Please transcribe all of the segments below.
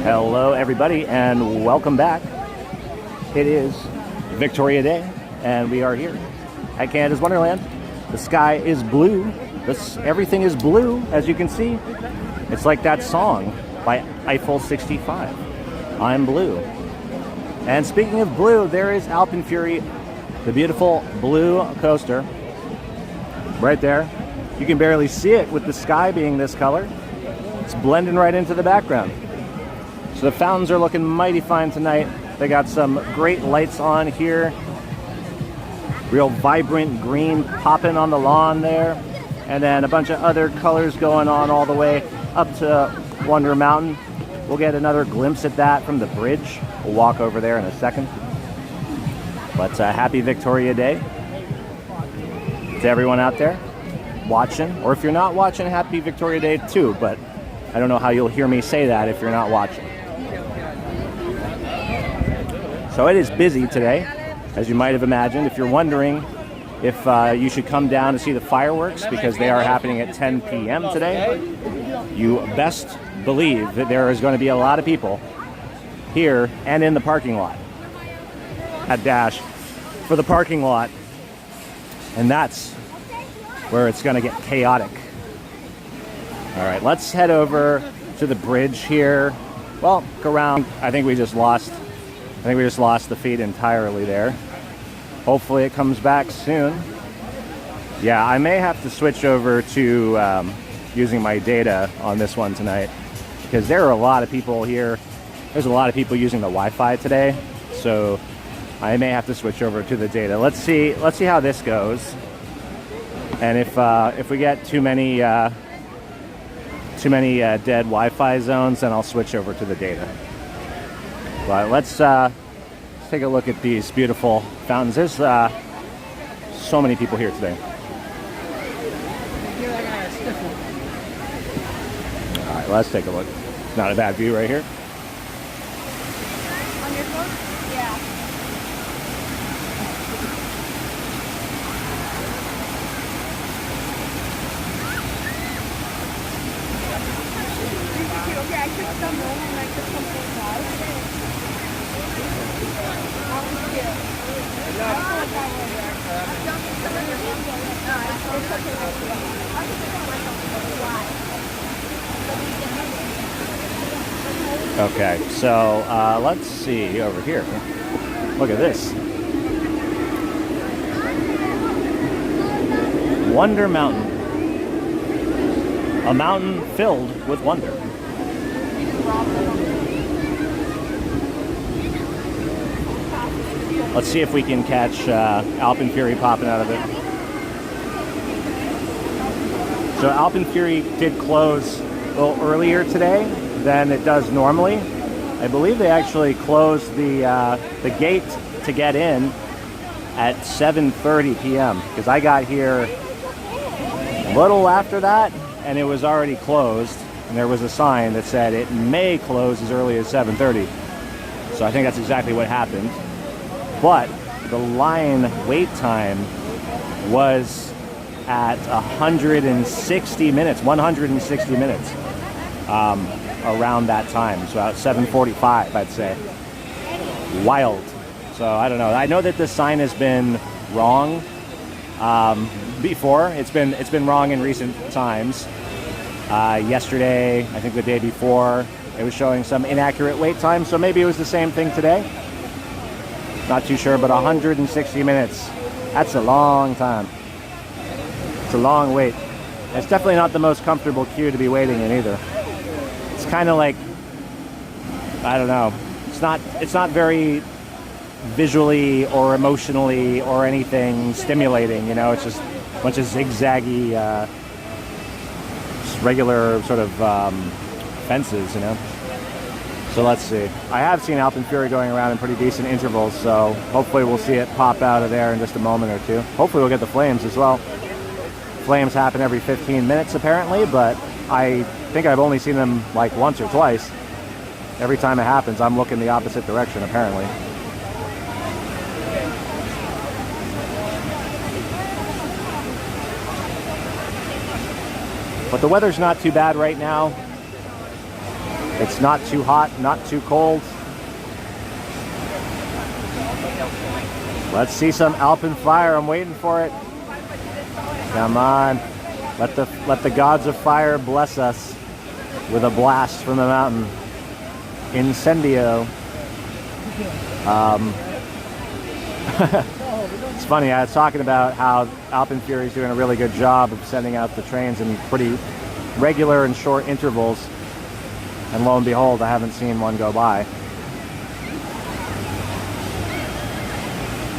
Hello everybody and welcome back. It is Victoria Day and we are here at Canada's Wonderland. The sky is blue. Everything is blue, as you can see. It's like that song by Eiffel 65. I'm blue. And speaking of blue, there is Alpenfury, the beautiful blue coaster. Right there. You can barely see it with the sky being this color. It's blending right into the background. So the fountains are looking mighty fine tonight. They got some great lights on here. Real vibrant green popping on the lawn there. And then a bunch of other colors going on all the way up to Wonder Mountain. We'll get another glimpse at that from the bridge. We'll walk over there in a second. But happy Victoria Day to everyone out there watching. Or if you're not watching, happy Victoria Day too. But I don't know how you'll hear me say that if you're not watching. So it is busy today, as you might have imagined. If you're wondering if you should come down to see the fireworks, because they are happening at 10 p.m. today, you best believe that there is going to be a lot of people here and in the parking lot at Dash for the parking lot. And that's where it's going to get chaotic. All right, let's head over to the bridge here. Well, go around. I think we just lost the feed entirely there. Hopefully it comes back soon. Yeah, I may have to switch over to using my data on this one tonight, because there are a lot of people here. There's a lot of people using the Wi-Fi today, so I may have to switch over to the data. Let's see how this goes. And if we get too many dead Wi-Fi zones, then I'll switch over to the data. But let's take a look at these beautiful fountains. There's so many people here today. All right, let's take a look. Not a bad view right here. On your phone? Yeah. Okay, I took some home and I took some for Okay, so let's see over here. Look at this. Wonder Mountain. A mountain filled with wonder. Let's see if we can catch Alpenfury popping out of it. So Alpenfury did close a little earlier today than it does normally. I believe they actually closed the gate to get in at 7:30 p.m. because I got here a little after that and it was already closed, and there was a sign that said it may close as early as 7:30. So I think that's exactly what happened. But the line wait time was at 160 minutes around that time. So about 7:45, I'd say. Wild. So I don't know. I know that this sign has been wrong before. It's been wrong in recent times. Yesterday, I think the day before, it was showing some inaccurate wait time. So maybe it was the same thing today. Not too sure, but 160 minutes. That's a long time. It's a long wait. It's definitely not the most comfortable queue to be waiting in either. It's kind of like, I don't know. It's not very visually or emotionally or anything stimulating, you know. It's just a bunch of zigzaggy, just regular sort of fences, you know. So let's see. I have seen Alpenfury going around in pretty decent intervals, so hopefully we'll see it pop out of there in just a moment or two. Hopefully we'll get the flames as well. Flames happen every 15 minutes apparently, but I think I've only seen them like once or twice. Every time it happens, I'm looking the opposite direction apparently. But the weather's not too bad right now. It's not too hot, not too cold. Let's see some Alpine fire. I'm waiting for it. Come on. Let the gods of fire bless us with a blast from the mountain. Incendio. It's funny, I was talking about how Alpine Fury is doing a really good job of sending out the trains in pretty regular and short intervals. And lo and behold, I haven't seen one go by.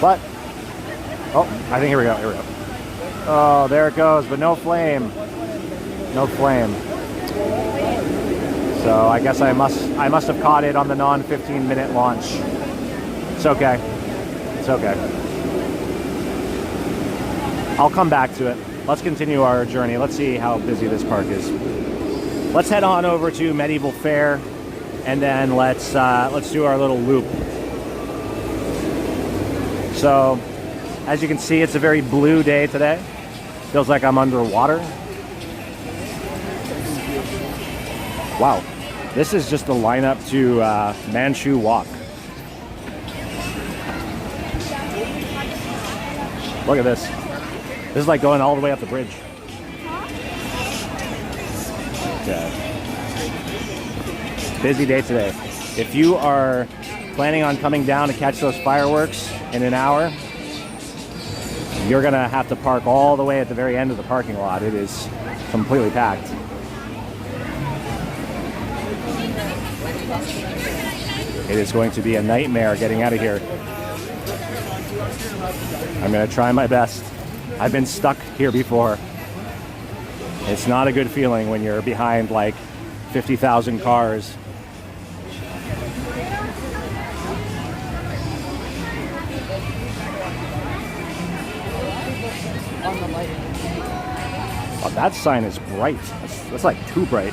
But, oh, I think here we go. Oh, there it goes, but no flame. No flame. So I guess I must have caught it on the non-15-minute launch. It's okay. It's okay. I'll come back to it. Let's continue our journey. Let's see how busy this park is. Let's head on over to Medieval Fair, and then let's do our little loop. So, as you can see, it's a very blue day today. Feels like I'm underwater. Wow, this is just the lineup to Manchu Walk. Look at this. This is like going all the way up the bridge. Okay. Busy day today. If you are planning on coming down to catch those fireworks in an hour, you're gonna have to park all the way at the very end of the parking lot. It is completely packed. It is going to be a nightmare getting out of here. I'm gonna try my best. I've been stuck here before. It's not a good feeling when you're behind like 50,000 cars. Oh, that sign is bright. That's like too bright.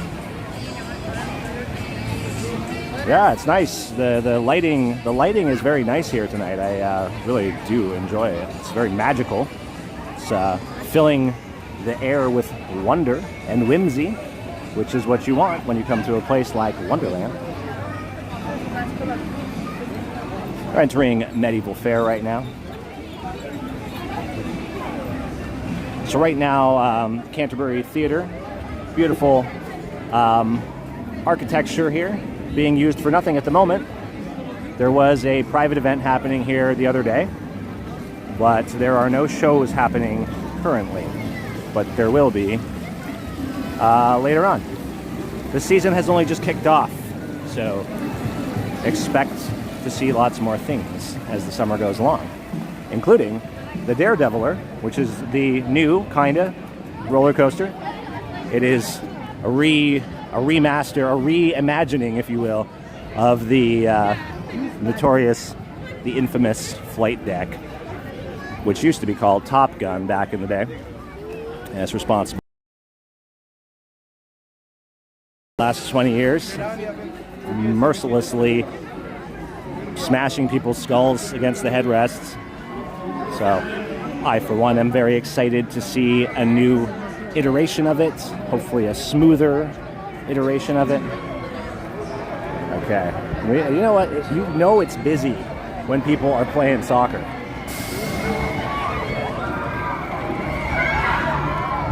Yeah, it's nice. The lighting is very nice here tonight. I really do enjoy it. It's very magical. It's filling the air with wonder and whimsy, which is what you want when you come to a place like Wonderland. We're entering Medieval Fair right now. So right now, Canterbury Theatre, beautiful architecture here, being used for nothing at the moment. There was a private event happening here the other day, but there are no shows happening currently, but there will be later on. The season has only just kicked off, so expect to see lots more things as the summer goes along, including the Daredeviler, which is the new kinda roller coaster. It is a remaster, a reimagining, if you will, of the notorious, the infamous flight deck, which used to be called Top Gun back in the day. And it's responsible for the last 20 years, mercilessly smashing people's skulls against the headrests. So I, for one, am very excited to see a new iteration of it, hopefully a smoother iteration of it. Okay, you know what? You know it's busy when people are playing soccer.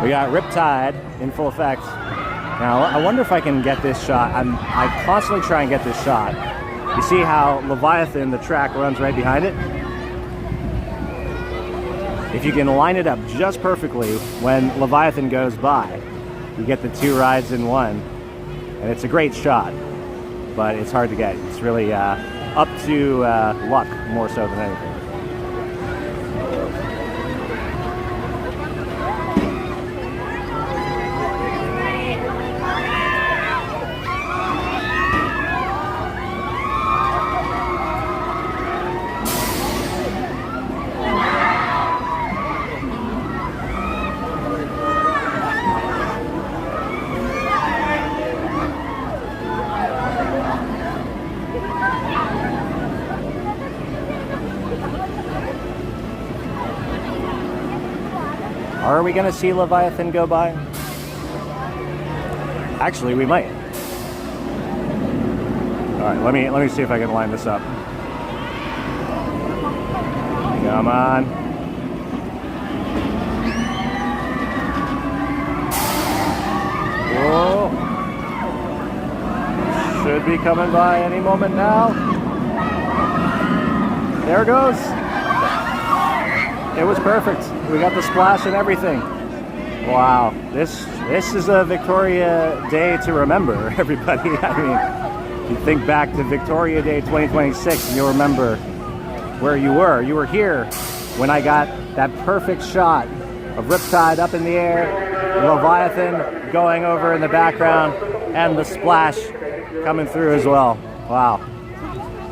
We got Riptide in full effect. Now, I wonder if I can get this shot. I constantly try and get this shot. You see how Leviathan, the track, runs right behind it? If you can line it up just perfectly when Leviathan goes by, you get the two rides in one. And it's a great shot, but it's hard to get. It's really up to luck more so than anything. Are we going to see Leviathan go by? Actually, we might. right, let me see if I can line this up. Come on. Whoa. Should be coming by any moment now. There it goes. It was perfect. We got the splash and everything. Wow. This is a Victoria Day to remember, everybody. I mean, you think back to Victoria Day 2026 and you'll remember where you were. You were here when I got that perfect shot of Riptide up in the air, Leviathan going over in the background, and the splash coming through as well. Wow.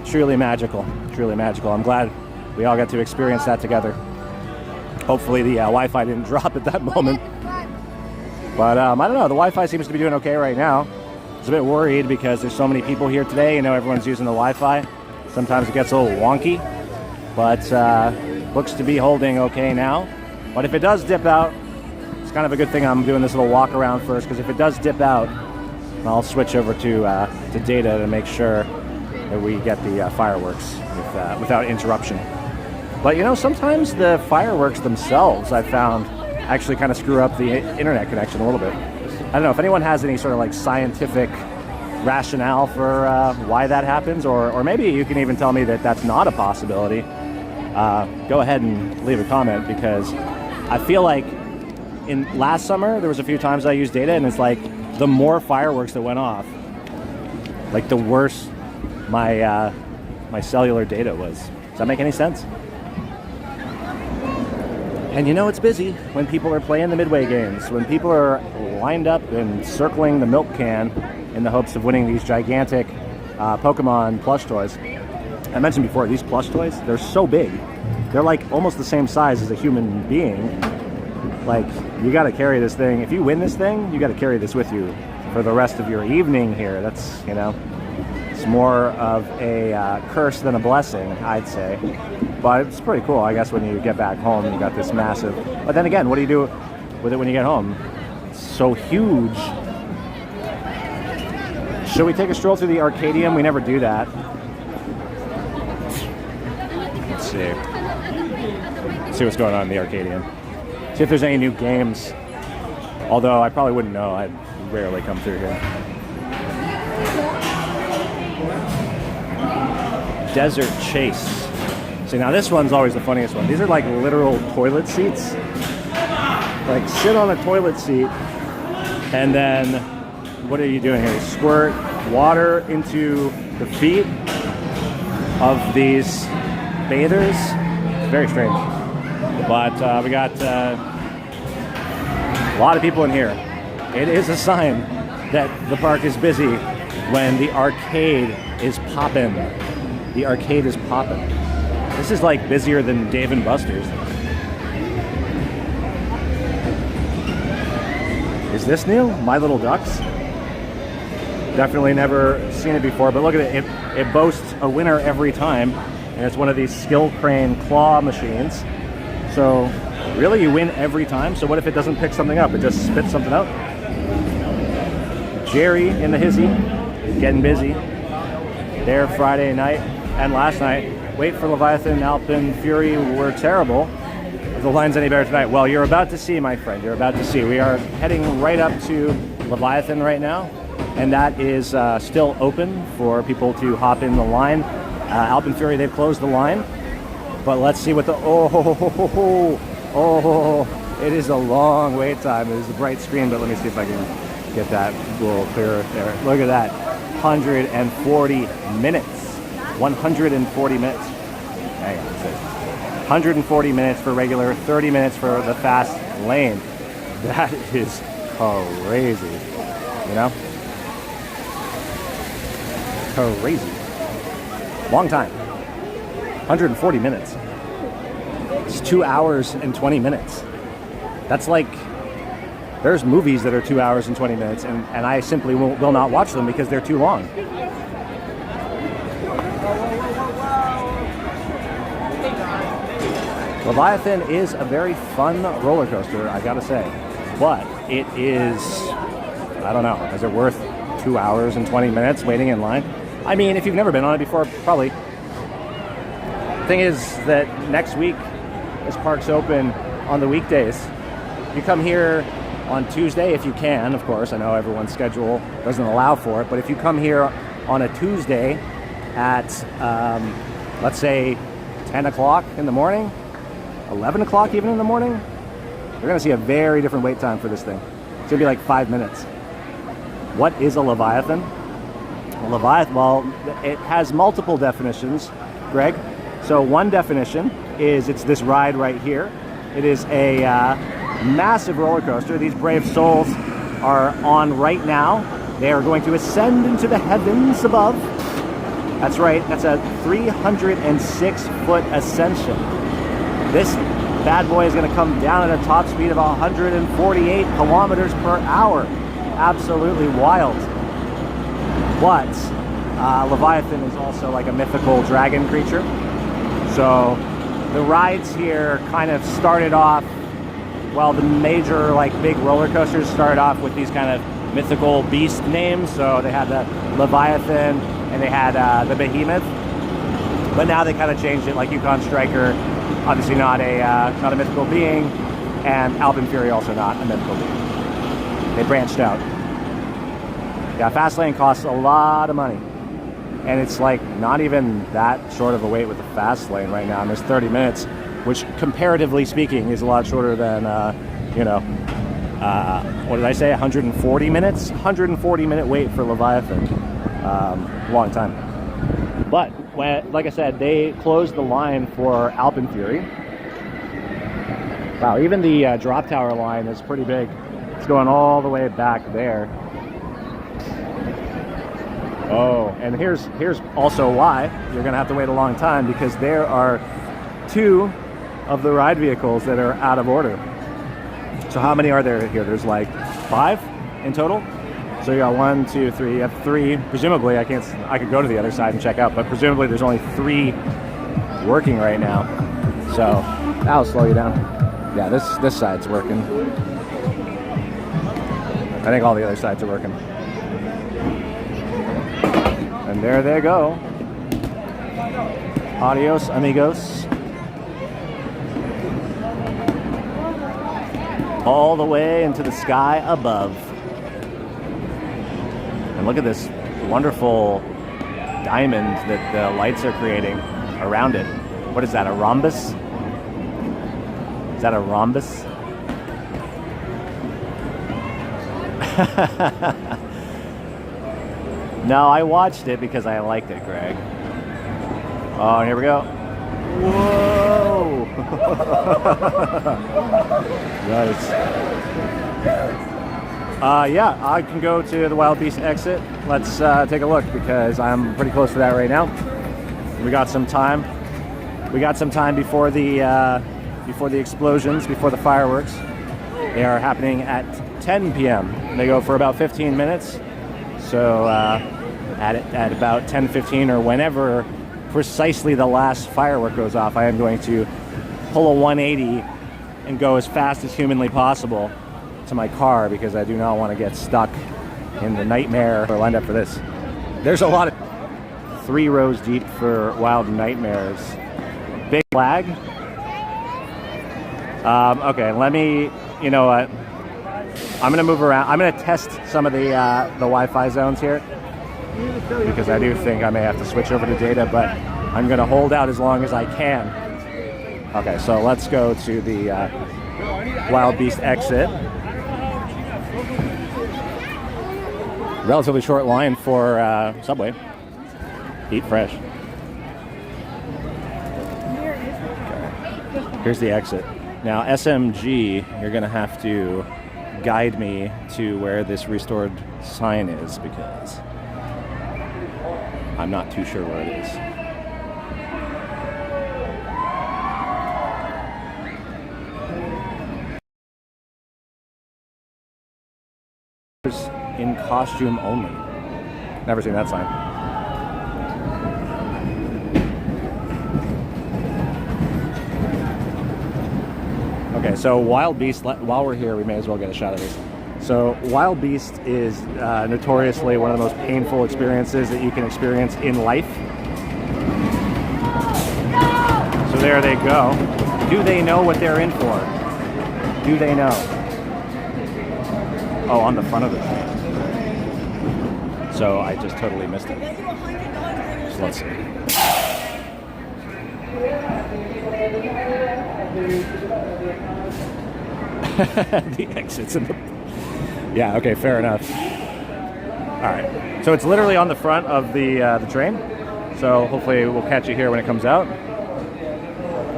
Truly magical. Truly magical. I'm glad we all got to experience that together. Hopefully the Wi-Fi didn't drop at that moment. But I don't know, the Wi-Fi seems to be doing okay right now. I was a bit worried because there's so many people here today. You know, everyone's using the Wi-Fi. Sometimes it gets a little wonky, but looks to be holding okay now. But if it does dip out, it's kind of a good thing I'm doing this little walk around first, because if it does dip out, I'll switch over to data to make sure that we get the fireworks without interruption. But you know, sometimes the fireworks themselves, I've found, actually kind of screw up the internet connection a little bit. I don't know if anyone has any sort of like scientific rationale for why that happens, or maybe you can even tell me that that's not a possibility. Go ahead and leave a comment, because I feel like in last summer there was a few times I used data, and it's like the more fireworks that went off, like the worse my cellular data was. Does that make any sense? And you know it's busy when people are playing the Midway games, when people are lined up and circling the milk can in the hopes of winning these gigantic Pokemon plush toys. I mentioned before, these plush toys, they're so big. They're like almost the same size as a human being. Like, you gotta carry this thing. If you win this thing, you gotta carry this with you for the rest of your evening here. That's, you know, it's more of a curse than a blessing, I'd say. But it's pretty cool, I guess, when you get back home, you got this massive... But then again, what do you do with it when you get home? It's so huge. Should we take a stroll through the Arcadium? We never do that. Let's see. See what's going on in the Arcadium. See if there's any new games. Although I probably wouldn't know. I rarely come through here. Desert Chase. See, now this one's always the funniest one. These are like literal toilet seats. Like, sit on a toilet seat, and then what are you doing here? You squirt water into the feet of these bathers. It's very strange. But we got a lot of people in here. It is a sign that the park is busy when the arcade is popping. The arcade is popping. This is like busier than Dave & Buster's. Is this new? My Little Ducks? Definitely never seen it before, but look at it. It boasts a winner every time, and it's one of these skill crane claw machines. So really, you win every time? So what if it doesn't pick something up? It just spits something out? Jerry in the hizzy, getting busy. There Friday night and last night. Wait for Leviathan, Alpine, Fury were terrible. If the line's any better tonight, well, you're about to see, my friend. You're about to see. We are heading right up to Leviathan right now, and that is still open for people to hop in the line. Alpine Fury, they've closed the line, but let's see what the it is a long wait time. It is a bright screen, but let me see if I can get that a little clearer there. Look at that, 140 minutes. 140 minutes. Hang on, 140 minutes for regular, 30 minutes for the fast lane. That is crazy, you know? Crazy. Long time. 140 minutes. It's 2 hours and 20 minutes. That's like, there's movies that are 2 hours and 20 minutes, and I simply will not watch them because they're too long. Leviathan is a very fun roller coaster, I gotta say. But it is, I don't know, is it worth 2 hours and 20 minutes waiting in line? I mean, if you've never been on it before, probably. Thing is that next week, this park's open on the weekdays. You come here on Tuesday if you can, of course. I know everyone's schedule doesn't allow for it, but if you come here on a Tuesday at, let's say, 10 o'clock in the morning, 11 o'clock even in the morning, you're going to see a very different wait time for this thing. It's going to be like 5 minutes. What is a Leviathan? A Leviathan, well, it has multiple definitions, Greg. So one definition is it's this ride right here. It is a massive roller coaster. These brave souls are on right now. They are going to ascend into the heavens above. That's right, that's a 306-foot ascension. This bad boy is going to come down at a top speed of 148 kilometers per hour. Absolutely wild. But Leviathan is also like a mythical dragon creature. So the rides here kind of started off, well, the major like big roller coasters started off with these kind of mythical beast names. So they had the Leviathan and they had the Behemoth. But now they kind of changed it, like Yukon Striker, obviously not a mythical being, and Alpenfury also not a mythical being. They branched out. Yeah, Fastlane costs a lot of money. And it's like not even that short of a wait with the Fastlane right now. And there's 30 minutes, which comparatively speaking is a lot shorter than, what did I say, 140 minutes? 140-minute wait for Leviathan. Long time. But, like I said, they closed the line for Alpenfury. Wow, even the drop tower line is pretty big. It's going all the way back there. Oh, and here's also why you're going to have to wait a long time, because there are 2 of the ride vehicles that are out of order. So how many are there here? There's like 5 in total. So you got 1, 2, 3. You have 3. Presumably, I could go to the other side and check out, but presumably there's only 3 working right now. So that'll slow you down. Yeah, this side's working. I think all the other sides are working. And there they go. Adios, amigos. All the way into the sky above. And look at this wonderful diamond that the lights are creating around it. What is that, a rhombus? Is that a rhombus? No, I watched it because I liked it, Greg. Oh, here we go. Whoa! Nice. Yeah, I can go to the Wild Beast exit. Let's take a look, because I'm pretty close to that right now. We got some time. We got some time before the explosions, before the fireworks. They are happening at 10 p.m. They go for about 15 minutes. So at about 10:15 or whenever precisely the last firework goes off, I am going to pull a 180 and go as fast as humanly possible to my car, because I do not want to get stuck in the nightmare or lined up for this. There's a lot of 3 rows deep for Wild Nightmares. Big flag. Okay, let me, you know what? I'm going to move around. I'm going to test some of the Wi-Fi zones here, because I do think I may have to switch over to data, but I'm going to hold out as long as I can. Okay, so let's go to the Wild Beast exit. Relatively short line for Subway. Eat fresh. Okay. Here's the exit. Now, SMG, you're going to have to guide me to where this restored sign is, because I'm not too sure where it is. In costume only. Never seen that sign. Okay, so Wild Beast, while we're here, we may as well get a shot of this. So Wild Beast is notoriously one of the most painful experiences that you can experience in life. So there they go. Do they know what they're in for? Do they know? Oh, on the front of the train. So I just totally missed it. So let's see. The exits in the... Yeah, okay, fair enough. All right. So it's literally on the front of the train. So hopefully we'll catch you here when it comes out.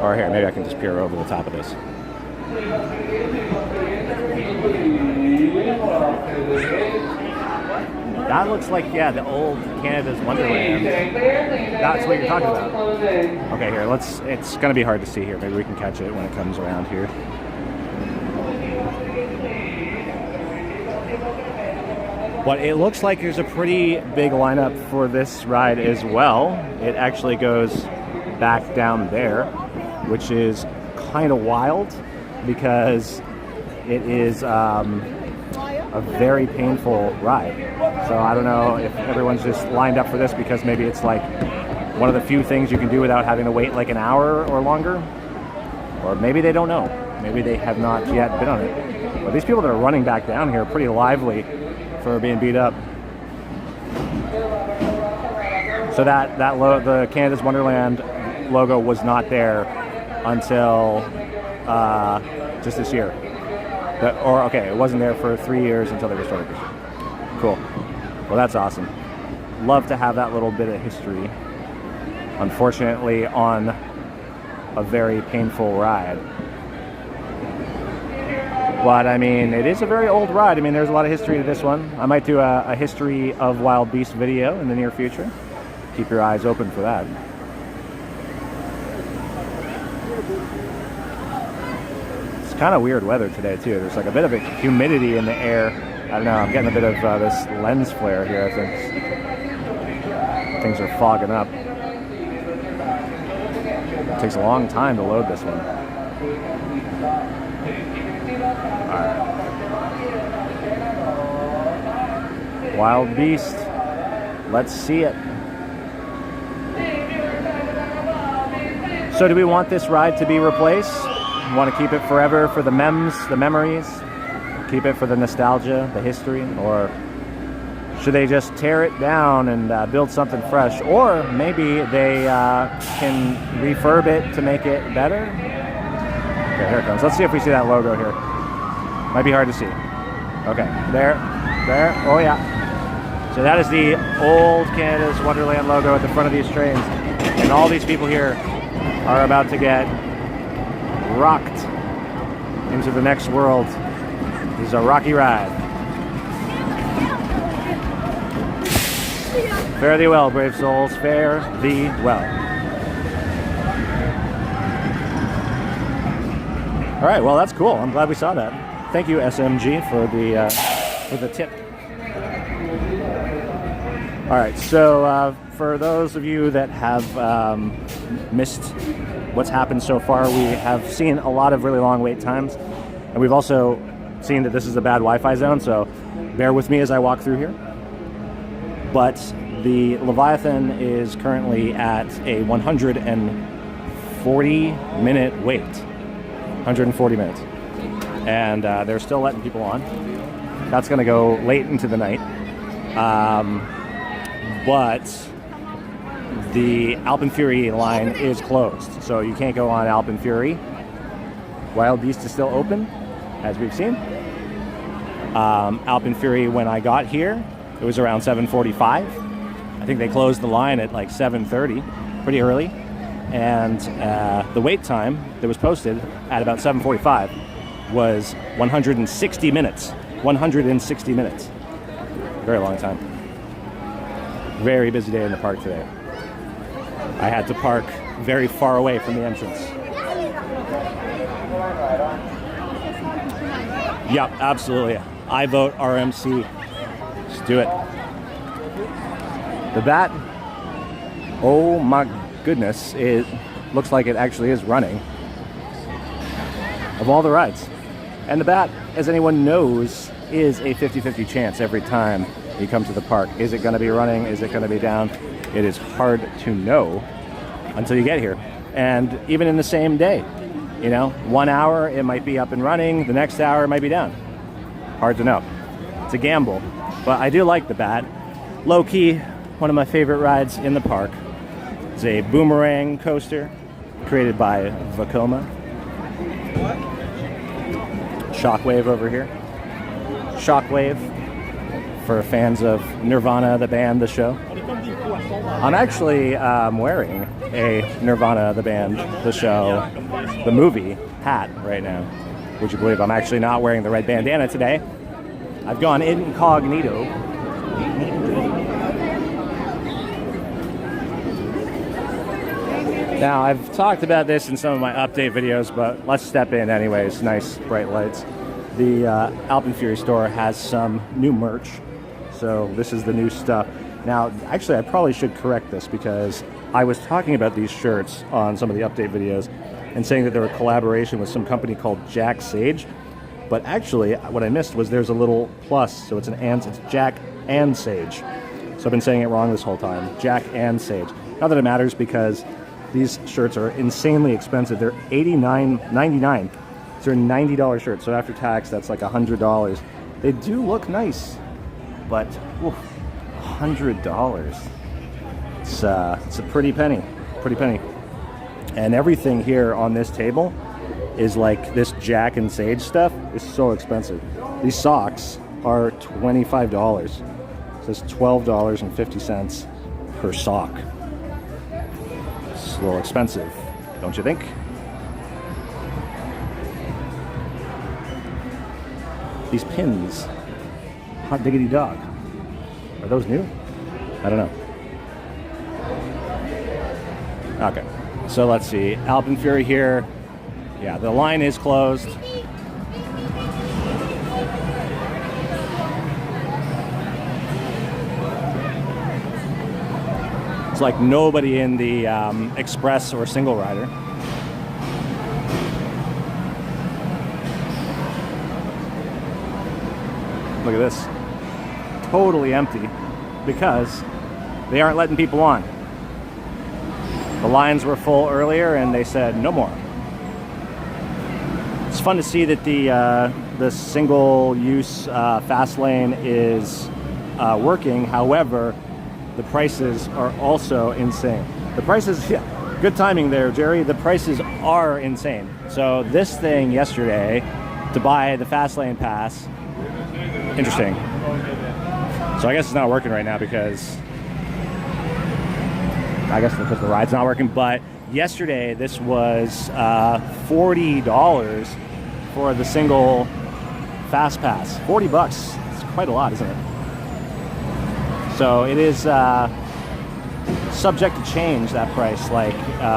Or here, maybe I can just peer over the top of this. That looks like, yeah, the old Canada's Wonderland. That's what you're talking about. Okay, here, it's going to be hard to see here. Maybe we can catch it when it comes around here. But it looks like there's a pretty big lineup for this ride as well. It actually goes back down there, which is kind of wild because it is a very painful ride. So I don't know if everyone's just lined up for this because maybe it's like one of the few things you can do without having to wait like an hour or longer. Or maybe they don't know. Maybe they have not yet been on it. But these people that are running back down here are pretty lively for being beat up. So the Canada's Wonderland logo was not there until just this year. It wasn't there for 3 years until they restored it. Cool. Well, that's awesome. Love to have that little bit of history. Unfortunately, on a very painful ride. But I mean, it is a very old ride. I mean, there's a lot of history to this one. I might do a history of Wild Beast video in the near future. Keep your eyes open for that. It's kind of weird weather today too. There's like a bit of a humidity in the air. I don't know, I'm getting a bit of this lens flare here, I think. Things are fogging up. It takes a long time to load this one. Alright. Wild Beast. Let's see it. So do we want this ride to be replaced? We want to keep it forever for the memories? Keep it for the nostalgia, the history? Or should they just tear it down and build something fresh? Or maybe they can refurb it to make it better? Okay, here it comes. Let's see if we see that logo here. Might be hard to see. Okay, there, oh yeah. So that is the old Canada's Wonderland logo at the front of these trains. And all these people here are about to get rocked into the next world. This is a rocky ride. Fare thee well, brave souls, fare thee well. All right, well, that's cool. I'm glad we saw that. Thank you, SMG, for the tip. All right, so for those of you that have missed what's happened so far, we have seen a lot of really long wait times, and we've also seen that this is a bad Wi-Fi zone, so bear with me as I walk through here. But the Leviathan is currently at a 140-minute wait. 140 minutes. And they're still letting people on. That's going to go late into the night. But the Alpenfury line is closed, so you can't go on Alpenfury. Wild Beast is still open, as we've seen. Alpenfury, when I got here, it was around 7:45. I think they closed the line at like 7:30, pretty early. And the wait time that was posted at about 7:45 was 160 minutes. 160 minutes. Very long time. Very busy day in the park today. I had to park very far away from the entrance. Yep, absolutely. I vote RMC. Let's do it. The Bat, oh my goodness, it looks like it actually is running of all the rides. And the Bat, as anyone knows, is a 50-50 chance every time you come to the park. Is it going to be running? Is it going to be down? It is hard to know until you get here. And even in the same day, you know, 1 hour it might be up and running, the next hour it might be down. Hard to know. It's a gamble. But I do like the bat. Low-key, one of my favorite rides in the park. It's a boomerang coaster created by Vekoma. Shockwave over here. Shockwave for fans of Nirvana, the band, the show. I'm actually wearing a Nirvana, the band, the show, the movie hat right now. Would you believe I'm actually not wearing the red bandana today? I've gone incognito. Now, I've talked about this in some of my update videos, but let's step in anyways. Nice, bright lights. The Alpenfury store has some new merch, so this is the new stuff. Now, actually, I probably should correct this because I was talking about these shirts on some of the update videos and saying that they were a collaboration with some company called Jack Sage. But actually, what I missed was there's a little plus, so it's Jack and Sage. So I've been saying it wrong this whole time. Jack and Sage. Not that it matters because these shirts are insanely expensive. They're $89.99. They're a $90 shirt, so after tax, that's like $100. They do look nice, but oof, $100. It's a pretty penny, And everything here on this table is like this Jack and Sage stuff is so expensive. These socks are $25. So it's $12.50 per sock. It's a little expensive, don't you think? These pins, hot diggity dog. Are those new? I don't know. Okay, so let's see. Alpenfury here. Yeah, the line is closed. It's like nobody in the express or single rider. Look at this. Totally empty because they aren't letting people on. The lines were full earlier and they said no more. It's fun to see that the single-use fast lane is working. However, the prices are also insane. The prices, yeah, good timing there, Jerry. The prices are insane. So this thing yesterday, to buy the fast lane pass, interesting. So I guess it's not working right now because the ride's not working. But yesterday, this was $40 for the single fast pass. $40. It's quite a lot, isn't it? So it is subject to change, that price. Like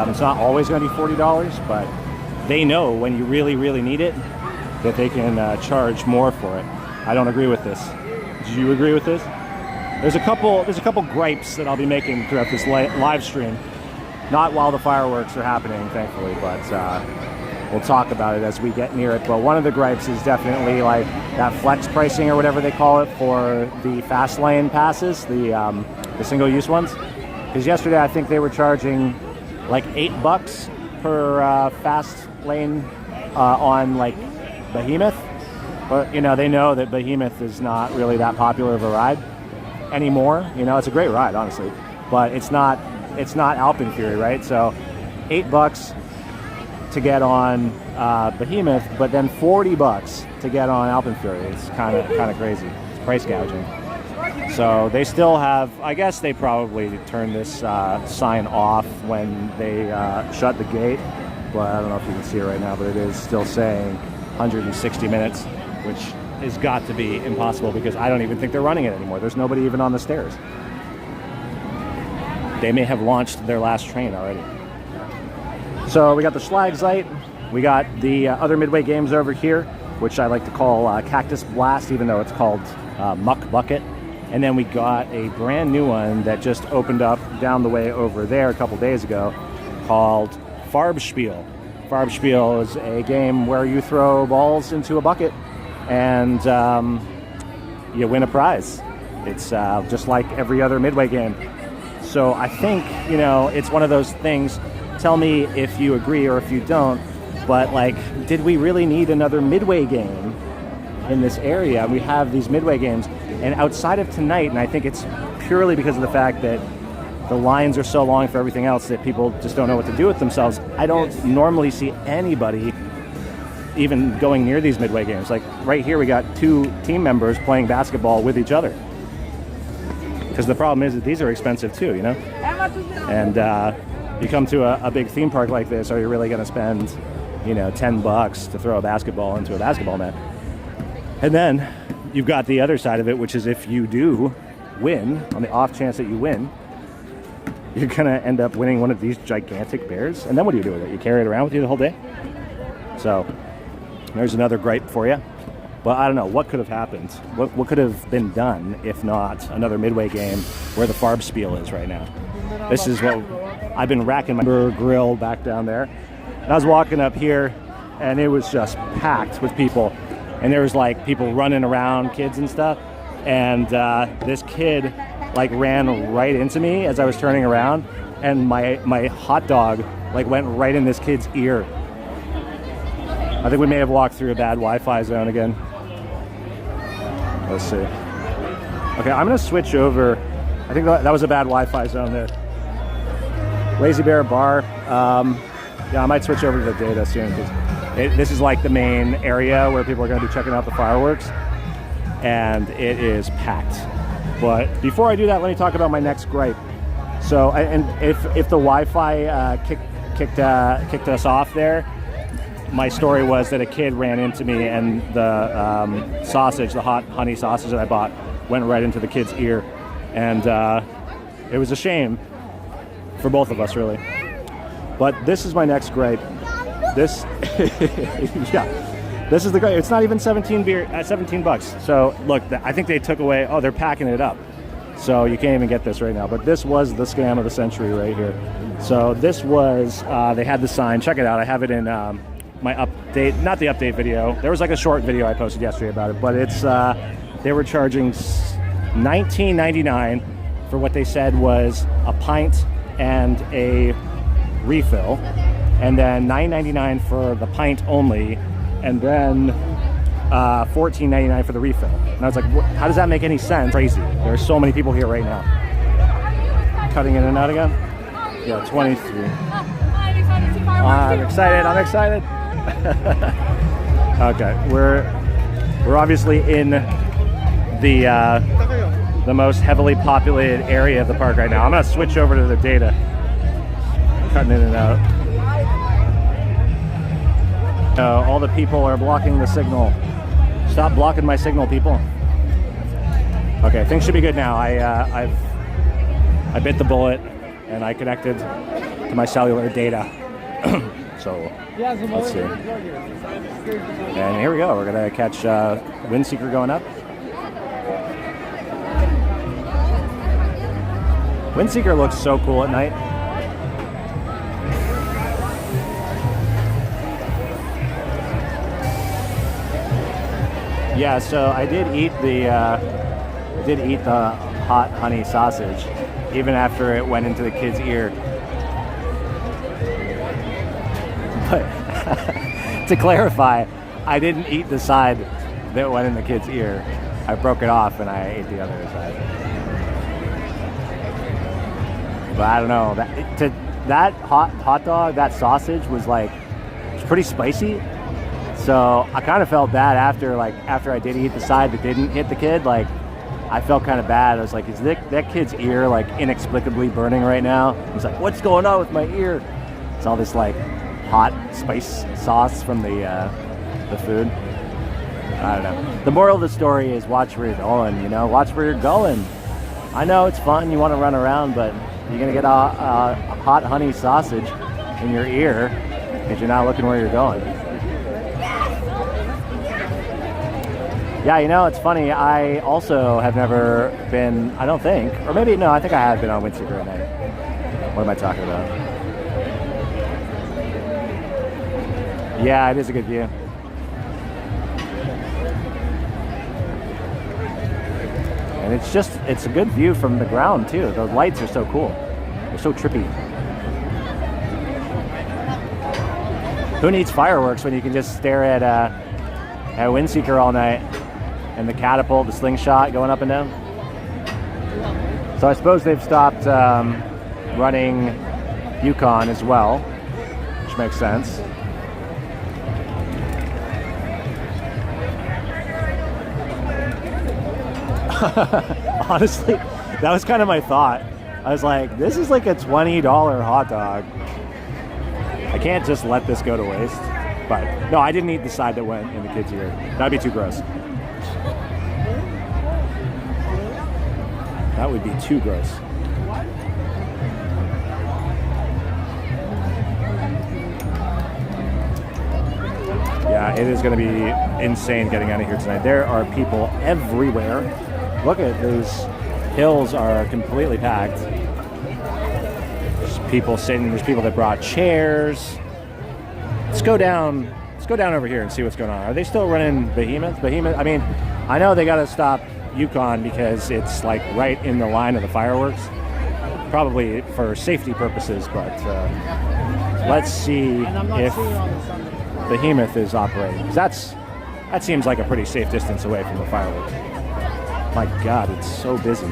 it's not always going to be $40, but they know when you really, really need it that they can charge more for it. I don't agree with this. Do you agree with this? There's a couple gripes that I'll be making throughout this live stream. Not while the fireworks are happening, thankfully, but we'll talk about it as we get near it. But one of the gripes is definitely like that flex pricing or whatever they call it for the fast lane passes, the single-use ones. Because yesterday I think they were charging like $8 per fast lane on like Behemoth. But you know, they know that Behemoth is not really that popular of a ride anymore. You know, it's a great ride, honestly, but it's not Alpenfury, right? So $8 to get on Behemoth, but then $40 to get on Alpenfury. It's kind of crazy. It's price gouging. So they still have, I guess they probably turned this sign off when they shut the gate, but I don't know if you can see it right now, but it is still saying 160 minutes, which has got to be impossible because I don't even think they're running it anymore. There's nobody even on the stairs. They may have launched their last train already. So we got the Schlagzeit, we got the other Midway games over here, which I like to call Cactus Blast, even though it's called Muck Bucket. And then we got a brand new one that just opened up down the way over there a couple days ago called Farbspiel. Farbspiel is a game where you throw balls into a bucket and you win a prize. It's just like every other Midway game. So I think, you know, it's one of those things. Tell me if you agree or if you don't. But like, did we really need another Midway game in this area? We have these Midway games, and outside of tonight, and I think it's purely because of the fact that the lines are so long for everything else that people just don't know what to do with themselves. I don't normally see anybody even going near these Midway games. Like right here, we got 2 team members playing basketball with each other. Because the problem is that these are expensive too, you know? And you come to a big theme park like this, are you really going to spend, you know, $10 to throw a basketball into a basketball net? And then you've got the other side of it, which is if you do win, on the off chance that you win, you're going to end up winning one of these gigantic bears. And then what do you do with it? You carry it around with you the whole day? So there's another gripe for you. But I don't know, what could have happened? What could have been done if not another Midway game where the Farb Spiel is right now? This is what I've been racking my grill back down there. And I was walking up here and it was just packed with people. And there was like people running around, kids and stuff. And this kid like ran right into me as I was turning around, and my hot dog like went right in this kid's ear. I think we may have walked through a bad Wi-Fi zone again. Let's see. Okay, I'm gonna switch over. I think that was a bad Wi-Fi zone there. Lazy Bear Bar. Yeah, I might switch over to the data soon because this is like the main area where people are gonna be checking out the fireworks, and it is packed. But before I do that, let me talk about my next gripe. So, and if the Wi-Fi kicked us off there, my story was that a kid ran into me and the sausage, the hot honey sausage that I bought, went right into the kid's ear. And it was a shame for both of us, really. But this is my next gripe. This, yeah. This is the great. It's not even 17 bucks. So look, I think they took away. Oh, they're packing it up, so you can't even get this right now. But this was the scam of the century right here. So this was. They had the sign. Check it out. I have it in my update, not the update video. There was like a short video I posted yesterday about it. But it's. They were charging $19.99 for what they said was a pint and a refill, and then $9.99 for the pint only. And then $14.99 for the refill. And I was like, how does that make any sense? Crazy. There are so many people here right now. Cutting in and out again? Yeah, 23. I'm excited. Okay, we're obviously in the most heavily populated area of the park right now. I'm gonna switch over to the data. Cutting in and out. All the people are blocking the signal. Stop blocking my signal, people. Okay, things should be good now. I bit the bullet and I connected to my cellular data. So let's see. And here we go. We're gonna catch Windseeker going up. Windseeker looks so cool at night. Yeah, so I did eat the hot honey sausage, even after it went into the kid's ear. But to clarify, I didn't eat the side that went in the kid's ear. I broke it off and I ate the other side. But I don't know. That hot dog, that sausage was pretty spicy. So I kind of felt bad after I did eat the side that didn't hit the kid. Like, I felt kind of bad. I was like, is that kid's ear like inexplicably burning right now? He's like, what's going on with my ear? It's all this like hot spice sauce from the food. I don't know. The moral of the story is watch where you're going. You know, watch where you're going. I know it's fun. You want to run around, but you're gonna get a hot honey sausage in your ear if you're not looking where you're going. Yeah, you know, it's funny. I also have never been, I don't think, or maybe, no, I think I have been on Windseeker at night. What am I talking about? Yeah, it is a good view. And it's a good view from the ground too. The lights are so cool. They're so trippy. Who needs fireworks when you can just stare at Windseeker all night and the catapult, the slingshot going up and down? So I suppose they've stopped running Yukon as well, which makes sense. Honestly, that was kind of my thought. I was like, this is like a $20 hot dog. I can't just let this go to waste. But no, I didn't eat the side that went in the kids' ear. That'd be too gross. That would be too gross. Yeah, it is going to be insane getting out of here tonight. There are people everywhere. Look at those hills are completely packed. There's people sitting. There's people that brought chairs. Let's go down over here and see what's going on. Are they still running Behemoth? I mean, I know they got to stop Yukon because it's like right in the line of the fireworks. Probably for safety purposes, but let's see if Behemoth is operating. That seems like a pretty safe distance away from the fireworks. My God, it's so busy.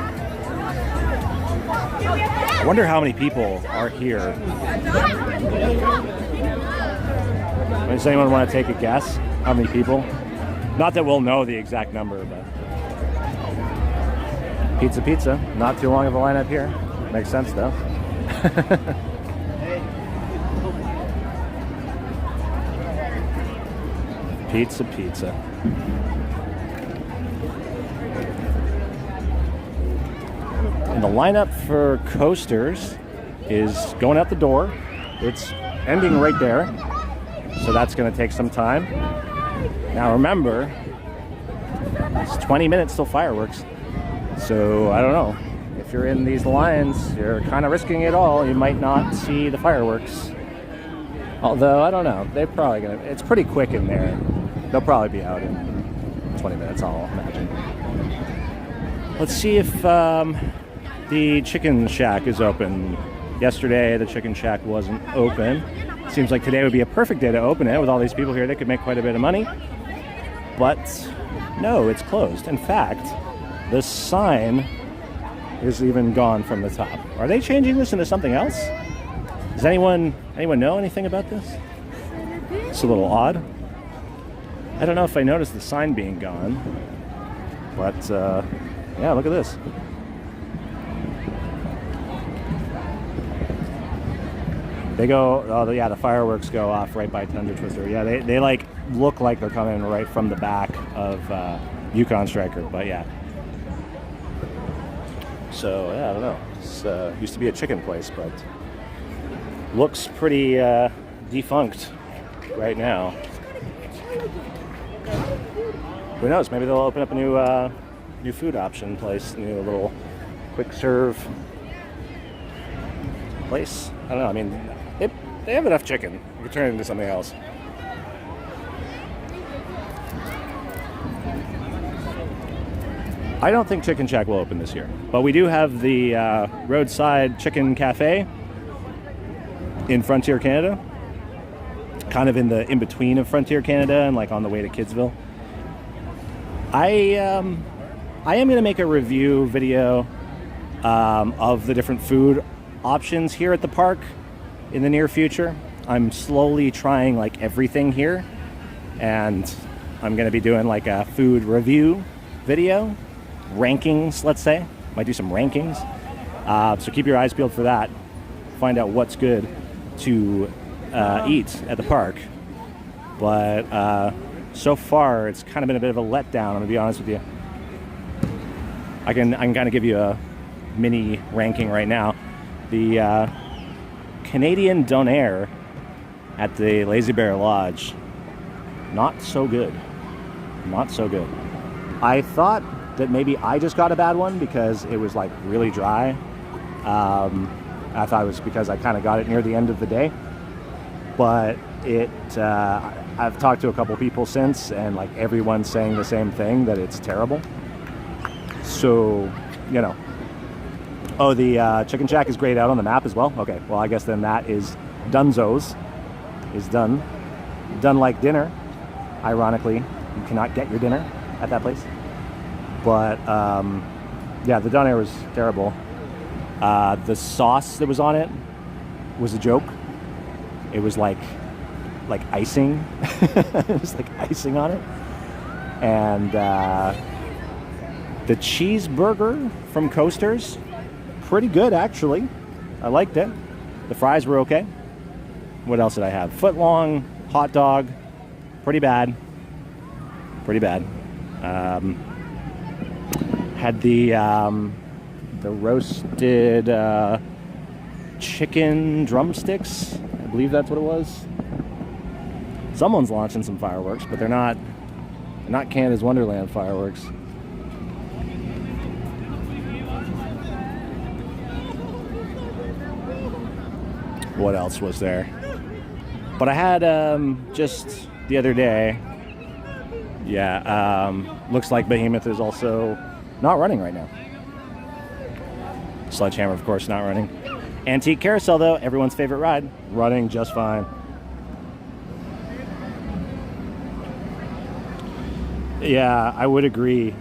I wonder how many people are here. Does anyone want to take a guess? How many people? Not that we'll know the exact number, but pizza. Not too long of a lineup here. Makes sense though. Pizza. And the lineup for coasters is going out the door. It's ending right there. So that's going to take some time. Now remember, it's 20 minutes till fireworks. So I don't know. If you're in these lines, you're kind of risking it all. You might not see the fireworks. Although, I don't know. They're probably going to... It's pretty quick in there. They'll probably be out in 20 minutes, I'll imagine. Let's see if the Chicken Shack is open. Yesterday, the Chicken Shack wasn't open. Seems like today would be a perfect day to open it with all these people here. They could make quite a bit of money. But no, it's closed. In fact, the sign is even gone from the top. Are they changing this into something else? Does anyone know anything about this? It's a little odd. I don't know if I noticed the sign being gone. But yeah, look at this. They go, oh yeah, the fireworks go off right by Thunder Twister. Yeah, they like look like they're coming right from the back of Yukon Striker, but yeah. So yeah, I don't know. It used to be a chicken place, but looks pretty defunct right now. Who knows? Maybe they'll open up a new food option place, new little quick serve place. I don't know. I mean, they have enough chicken. You could turn it into something else. I don't think Chicken Shack will open this year, but we do have the roadside chicken cafe in Frontier, Canada. Kind of in the in-between of Frontier, Canada, and like on the way to Kidsville. I am going to make a review video of the different food options here at the park in the near future. I'm slowly trying like everything here, and I'm going to be doing like a food review video. Rankings, let's say. Might do some rankings. So keep your eyes peeled for that. Find out what's good to eat at the park. But so far, it's kind of been a bit of a letdown, I'm going to be honest with you. I can kind of give you a mini ranking right now. The Canadian Donair at the Lazy Bear Lodge, not so good. Not so good. I thought that maybe I just got a bad one because it was like really dry. I thought it was because I kind of got it near the end of the day. But I've talked to a couple people since, and like everyone's saying the same thing, that it's terrible. So, you know. Oh, the Chicken Shack is grayed out on the map as well? Okay, well, I guess then that is Dunzo's. Is done. Done like dinner. Ironically, you cannot get your dinner at that place. But, yeah, the down air was terrible. The sauce that was on it was a joke. It was like icing. It was like icing on it. And the cheeseburger from Coasters, pretty good actually. I liked it. The fries were okay. What else did I have? Foot long hot dog, pretty bad. Pretty bad. Had the roasted chicken drumsticks. I believe that's what it was. Someone's launching some fireworks, but they're not Canada's Wonderland fireworks. What else was there? But I had just the other day. Yeah, looks like Behemoth is also not running right now. Sledgehammer, of course, not running. Antique Carousel, though, everyone's favorite ride, running just fine. Yeah, I would agree.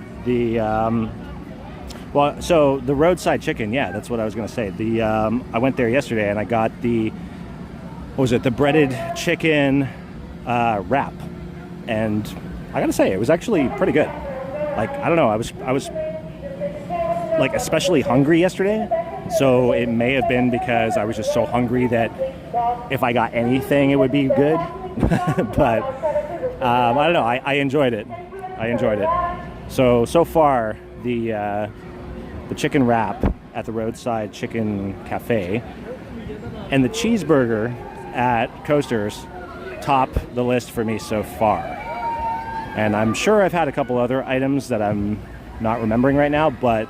Well, so the roadside chicken, yeah, that's what I was going to say. I went there yesterday and I got the breaded chicken wrap, and I gotta say, it was actually pretty good. Like, I don't know, I was like especially hungry yesterday, so it may have been because I was just so hungry that if I got anything, it would be good. But I don't know, I enjoyed it. So far, the chicken wrap at the Roadside Chicken Cafe and the cheeseburger at Coasters top the list for me so far. And I'm sure I've had a couple other items that I'm not remembering right now, but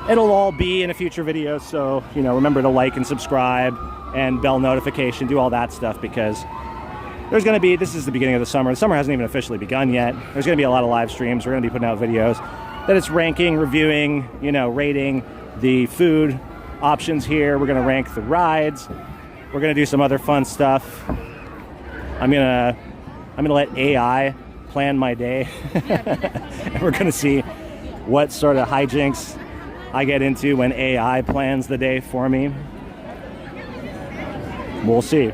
it'll all be in a future video. So, you know, remember to like and subscribe and bell notification, do all that stuff, because there's going to be, this is the beginning of the summer. The summer hasn't even officially begun yet. There's going to be a lot of live streams. We're going to be putting out videos that it's ranking, reviewing, you know, rating the food options here. We're going to rank the rides. We're going to do some other fun stuff. I'm going to let AI plan my day. And we're going to see what sort of hijinks I get into when AI plans the day for me. We'll see.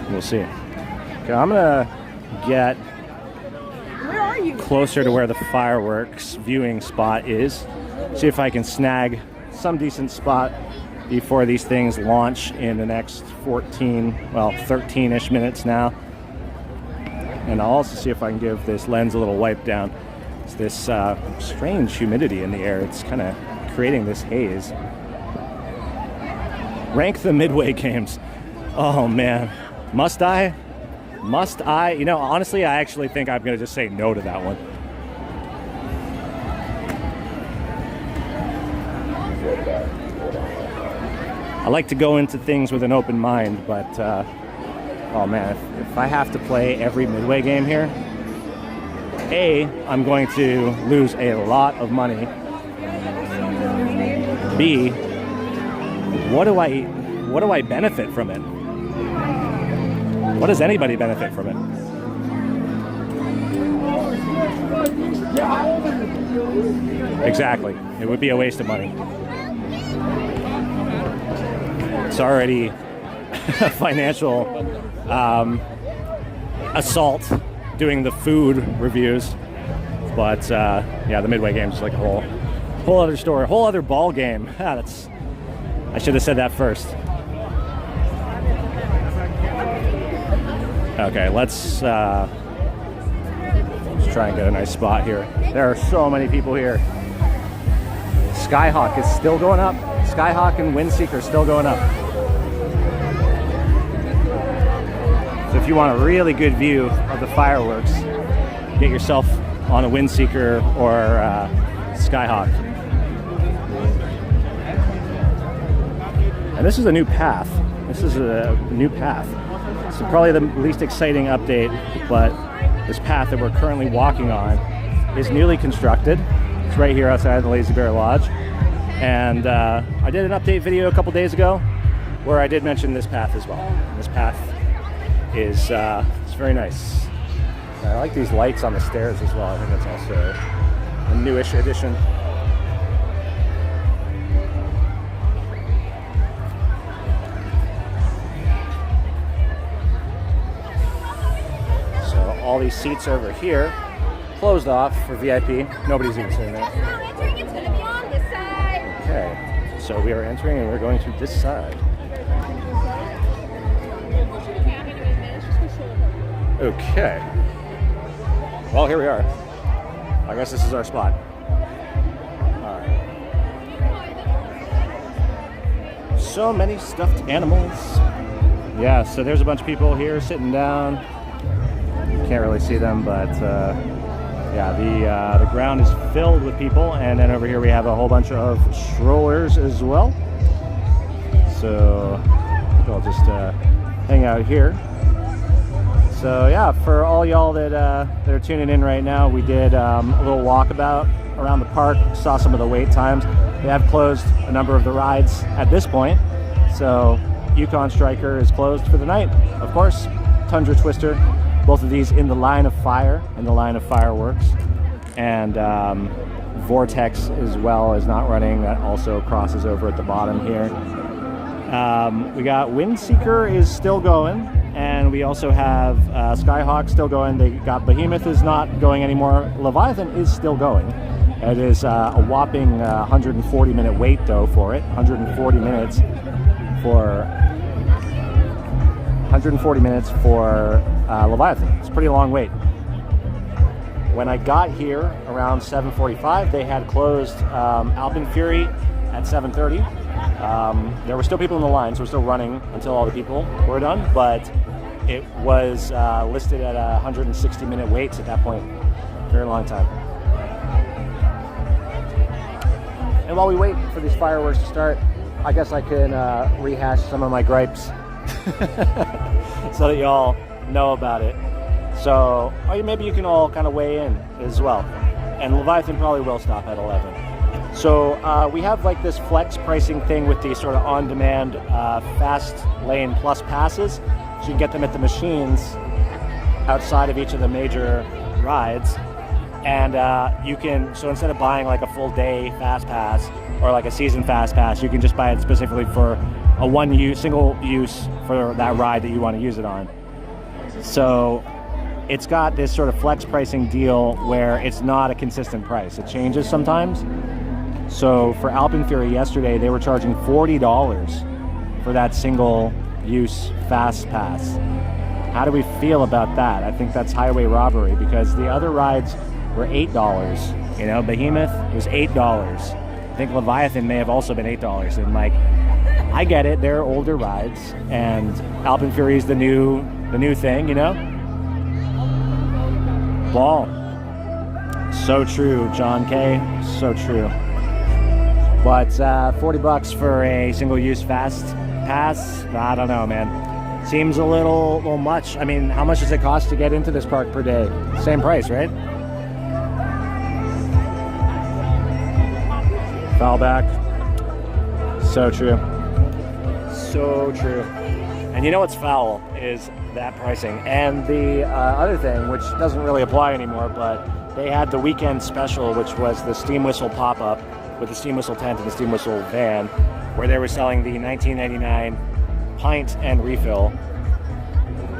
We'll see. Okay, I'm going to get closer to where the fireworks viewing spot is. See if I can snag some decent spot before these things launch in the next 13-ish minutes now. And I'll also see if I can give this lens a little wipe down. It's this strange humidity in the air. It's kind of creating this haze. Rank the Midway games. Oh man, must I? Must I? You know, honestly, I actually think I'm going to just say no to that one. I like to go into things with an open mind, but, oh man, if I have to play every Midway game here, A, I'm going to lose a lot of money. B, what do I benefit from it? What does anybody benefit from it? Exactly. It would be a waste of money. It's already a financial assault doing the food reviews. But yeah, the Midway games is like a whole other story, a whole other ball game. I should have said that first. Okay, let's try and get a nice spot here. There are so many people here. Skyhawk is still going up. Skyhawk and Windseeker are still going up. So if you want a really good view of the fireworks, get yourself on a Windseeker or Skyhawk. And this is a new path. This is a new path. So probably the least exciting update, but this path that we're currently walking on is newly constructed. It's right here outside the Lazy Bear Lodge. And I did an update video a couple days ago where I did mention this path as well. This path is it's very nice. I like these lights on the stairs as well. I think that's also a newish addition. So all these seats over here closed off for VIP. Nobody's even sitting there. It's going to be on this side. Okay, so we are entering and we're going to this side. Okay. Well, here we are. I guess this is our spot. All right. So many stuffed animals. Yeah, so there's a bunch of people here sitting down. Can't really see them, but yeah, the ground is filled with people, and then over here we have a whole bunch of strollers as well. So I think I'll just hang out here. So yeah, for all y'all that are tuning in right now, we did a little walkabout around the park, saw some of the wait times. They have closed a number of the rides at this point. So Yukon Striker is closed for the night. Of course, Tundra Twister, both of these in the line of fire, in the line of fireworks. And Vortex as well is not running. That also crosses over at the bottom here. We got Windseeker is still going. And we also have Skyhawk still going. They got Behemoth is not going anymore. Leviathan is still going. It is a whopping 140-minute wait though for it. 140 minutes for Leviathan. It's a pretty long wait. When I got here around 7:45, they had closed Alpine Fury at 7:30. There were still people in the line, so we're still running until all the people were done, but it was listed at a 160-minute wait at that point. Very long time. And while we wait for these fireworks to start, I guess I can rehash some of my gripes so that y'all know about it. So maybe you can all kind of weigh in as well. And Leviathan probably will stop at 11. So we have like this flex pricing thing with these sort of on-demand fast lane plus passes. So you can get them at the machines outside of each of the major rides. And you can, so instead of buying like a full day fast pass or like a season fast pass, you can just buy it specifically for a single use for that ride that you want to use it on. So it's got this sort of flex pricing deal where it's not a consistent price. It changes sometimes. So for Alpine Fury yesterday, they were charging $40 for that single use fast pass. How do we feel about that? I think that's highway robbery because the other rides were $8. You know, Behemoth was $8. I think Leviathan may have also been $8. And like, I get it, they're older rides, and Alpine Fury is the new thing, you know? Ball. So true, John K. So true. But $40 for a single-use fast pass, I don't know, man. Seems a little much. I mean, how much does it cost to get into this park per day? Same price, right? Foul back. So true. So true. And you know what's foul is that pricing. And the other thing, which doesn't really apply anymore, but they had the weekend special, which was the steam whistle pop-up with the steam whistle tent and the steam whistle van, where they were selling the $19.99 pint and refill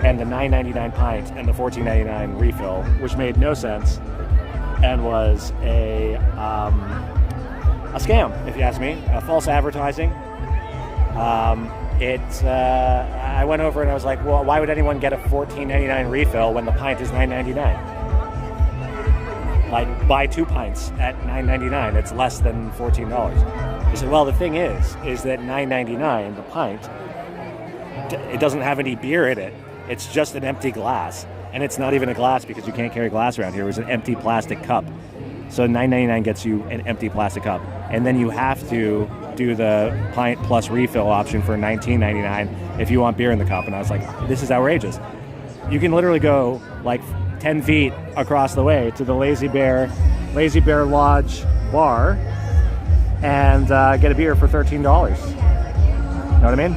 and the $9.99 pint and the $14.99 refill, which made no sense and was a scam, if you ask me, false advertising. I went over and I was like, well, why would anyone get a $14.99 refill when the pint is $9.99? Like, buy 2 pints at $9.99. It's less than $14. He said, well, the thing is that $9.99, the pint, it doesn't have any beer in it. It's just an empty glass. And it's not even a glass because you can't carry glass around here. It was an empty plastic cup. So $9.99 gets you an empty plastic cup. And then you have to do the pint plus refill option for $19.99 if you want beer in the cup. And I was like, this is outrageous. You can literally go like 10 feet across the way to the Lazy Bear Lodge bar and get a beer for $13. Know what I mean?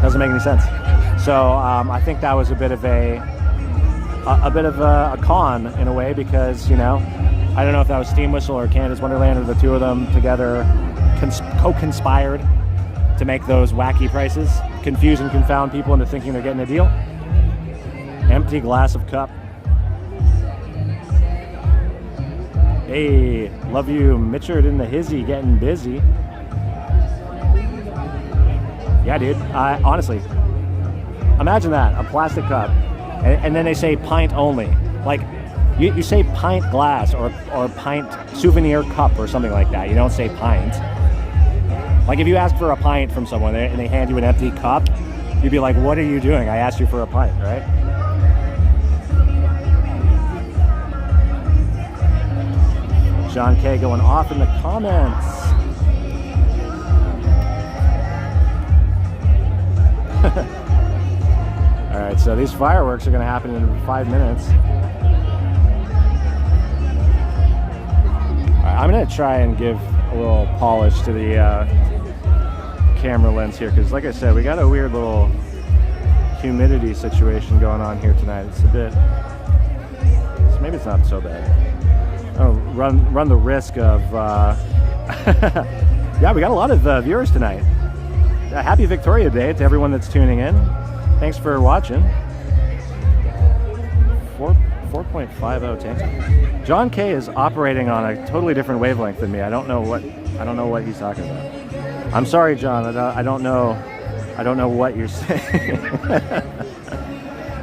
Doesn't make any sense. So I think that was a bit of a con in a way, because, you know, I don't know if that was Steam Whistle or Canada's Wonderland, or the two of them together co-conspired to make those wacky prices, confuse and confound people into thinking they're getting a deal. Empty glass of cup. Hey, love you, Mitchard in the hizzy, getting busy. Yeah, dude. Honestly, imagine that, a plastic cup, and then they say pint only. Like, you say pint glass or pint souvenir cup or something like that. You don't say pint. Like, if you ask for a pint from someone and they hand you an empty cup, you'd be like, what are you doing? I asked you for a pint, right? John K going off in the comments. All right, so these fireworks are going to happen in 5 minutes. All right, I'm going to try and give a little polish to the camera lens here, because like I said, we got a weird little humidity situation going on here tonight. It's a bit, so maybe it's not so bad. Oh, run the risk of yeah, we got a lot of viewers tonight. Happy Victoria Day to everyone that's tuning in. Thanks for watching. 4.50 tanks. John K is operating on a totally different wavelength than me. I don't know what he's talking about. I'm sorry, John. I don't know what you're saying.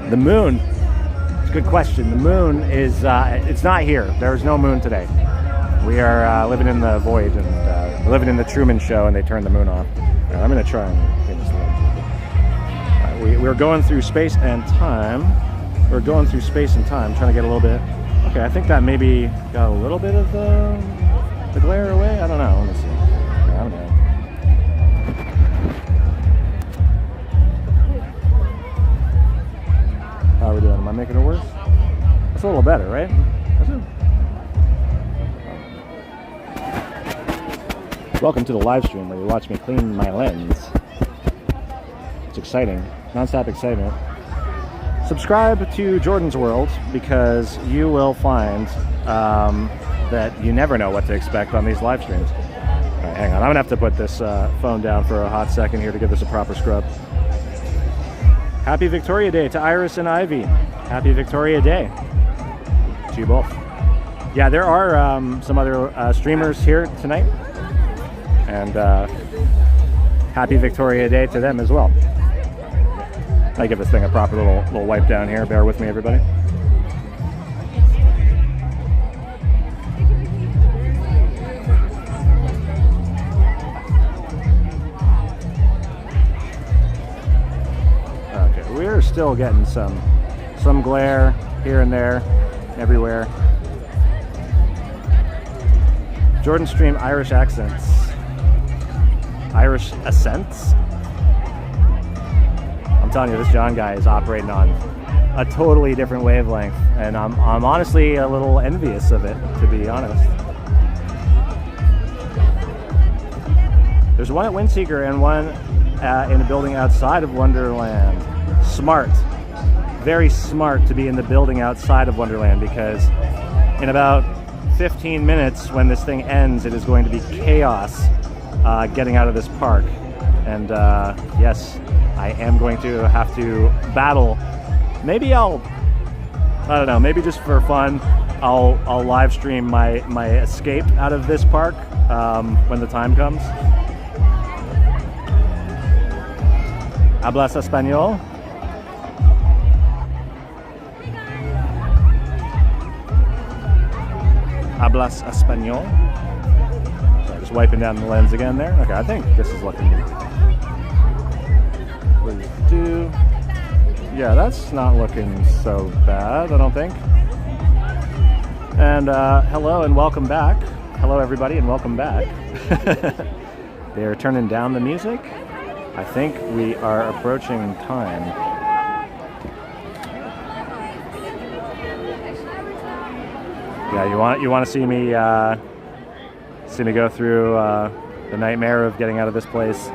The moon. It's a good question. The moon is it's not here. There's no moon today. We are living in the void, and we're living in the Truman Show, and they turned the moon off. Right, I'm going to try and get this lens. We're going through space and time. We're going through space and time, trying to get a little bit. Okay, I think that maybe got a little bit of the glare away. I don't know. Let me see. Okay, I don't know. How are we doing? Am I making it worse? That's a little better, right? Welcome to the live stream where you watch me clean my lens. It's exciting. Non-stop excitement. Subscribe to Jordan's World, because you will find that you never know what to expect on these live streams. All right, hang on. I'm going to have to put this phone down for a hot second here to give this a proper scrub. Happy Victoria Day to Iris and Ivy. Happy Victoria Day to you both. Yeah, there are some other streamers here tonight. And happy Victoria Day to them as well. I give this thing a proper little wipe down here. Bear with me, everybody. Okay, we're still getting some glare here and there, everywhere. Jordan stream Irish accents. Irish accents. I'm telling you, this John guy is operating on a totally different wavelength, and I'm honestly a little envious of it, to be honest. There's one at Windseeker and one in a building outside of Wonderland. Smart, very smart to be in the building outside of Wonderland, because in about 15 minutes, when this thing ends, it is going to be chaos getting out of this park. And yes, I am going to have to battle. Maybe I don't know, maybe just for fun, I'll live stream my escape out of this park when the time comes. Hablas español? Hablas español? Sorry, just wiping down the lens again there. Okay, I think this is looking good. Yeah, that's not looking so bad, I don't think. And hello and welcome back. Hello everybody and welcome back. They are turning down the music. I think we are approaching time. Yeah, you want to see me go through the nightmare of getting out of this place?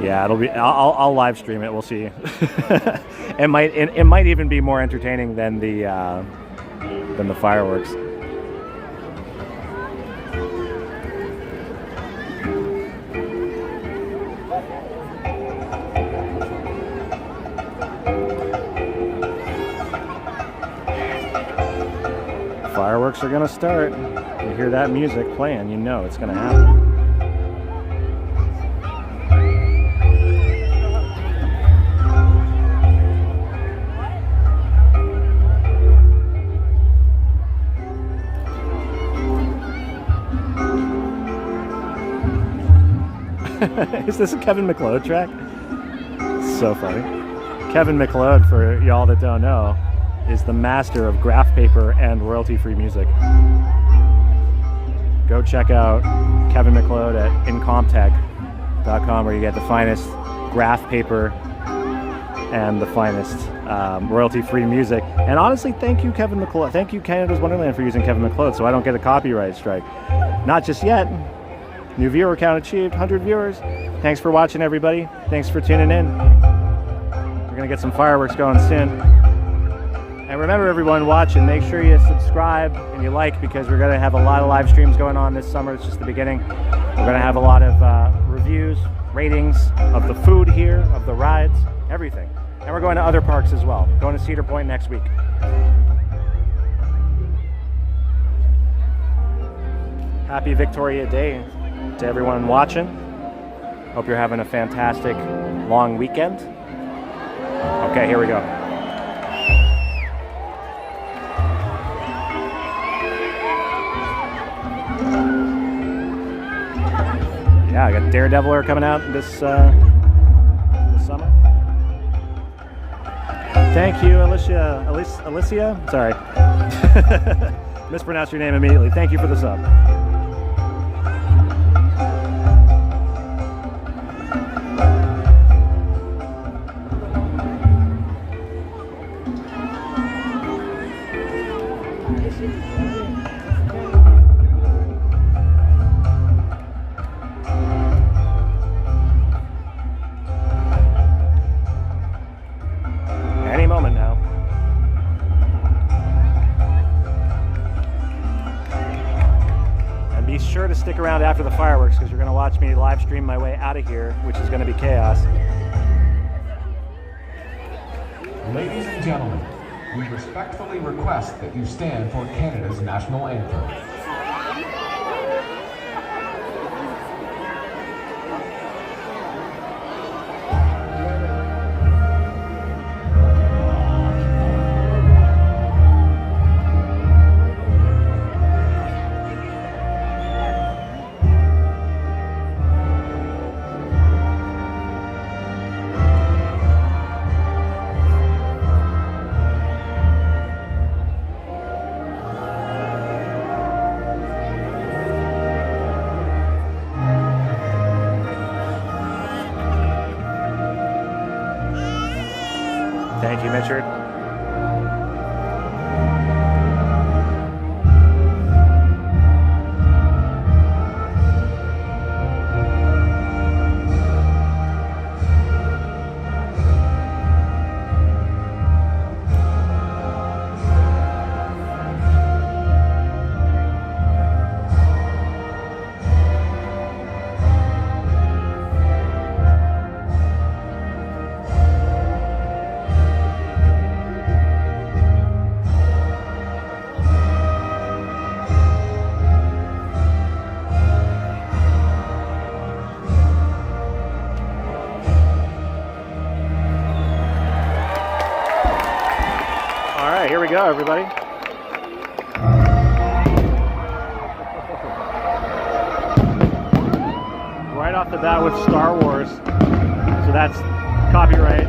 Yeah, it'll be. I'll live stream it. We'll see. It might even be more entertaining than the fireworks. Fireworks are gonna start. You hear that music playing, you know it's gonna happen. Is this a Kevin MacLeod track? So funny. Kevin MacLeod, for y'all that don't know, is the master of graph paper and royalty-free music. Go check out Kevin MacLeod at incomptech.com, where you get the finest graph paper and the finest royalty-free music. And honestly, thank you, Kevin MacLeod. Thank you, Canada's Wonderland, for using Kevin MacLeod, so I don't get a copyright strike. Not just yet. New viewer count achieved, 100 viewers. Thanks for watching, everybody. Thanks for tuning in. We're gonna get some fireworks going soon. And remember, everyone watching, make sure you subscribe and you like, because we're gonna have a lot of live streams going on this summer. It's just the beginning. We're gonna have a lot of reviews, ratings of the food here, of the rides, everything. And we're going to other parks as well. Going to Cedar Point next week. Happy Victoria Day to everyone watching. Hope you're having a fantastic long weekend. Okay, here we go. Yeah, I got Daredeviler coming out this summer. Thank you, Alicia. Sorry. Mispronounced your name immediately. Thank you for the sub. Any moment now. And be sure to stick around after the fireworks, because you're going to watch me live stream my way out of here, which is going to be chaos. Ladies and gentlemen, we respectfully request that you stand for Canada's national anthem. Thank you, Mitchard. Here we go, everybody. Right off the bat with Star Wars, so that's copyright.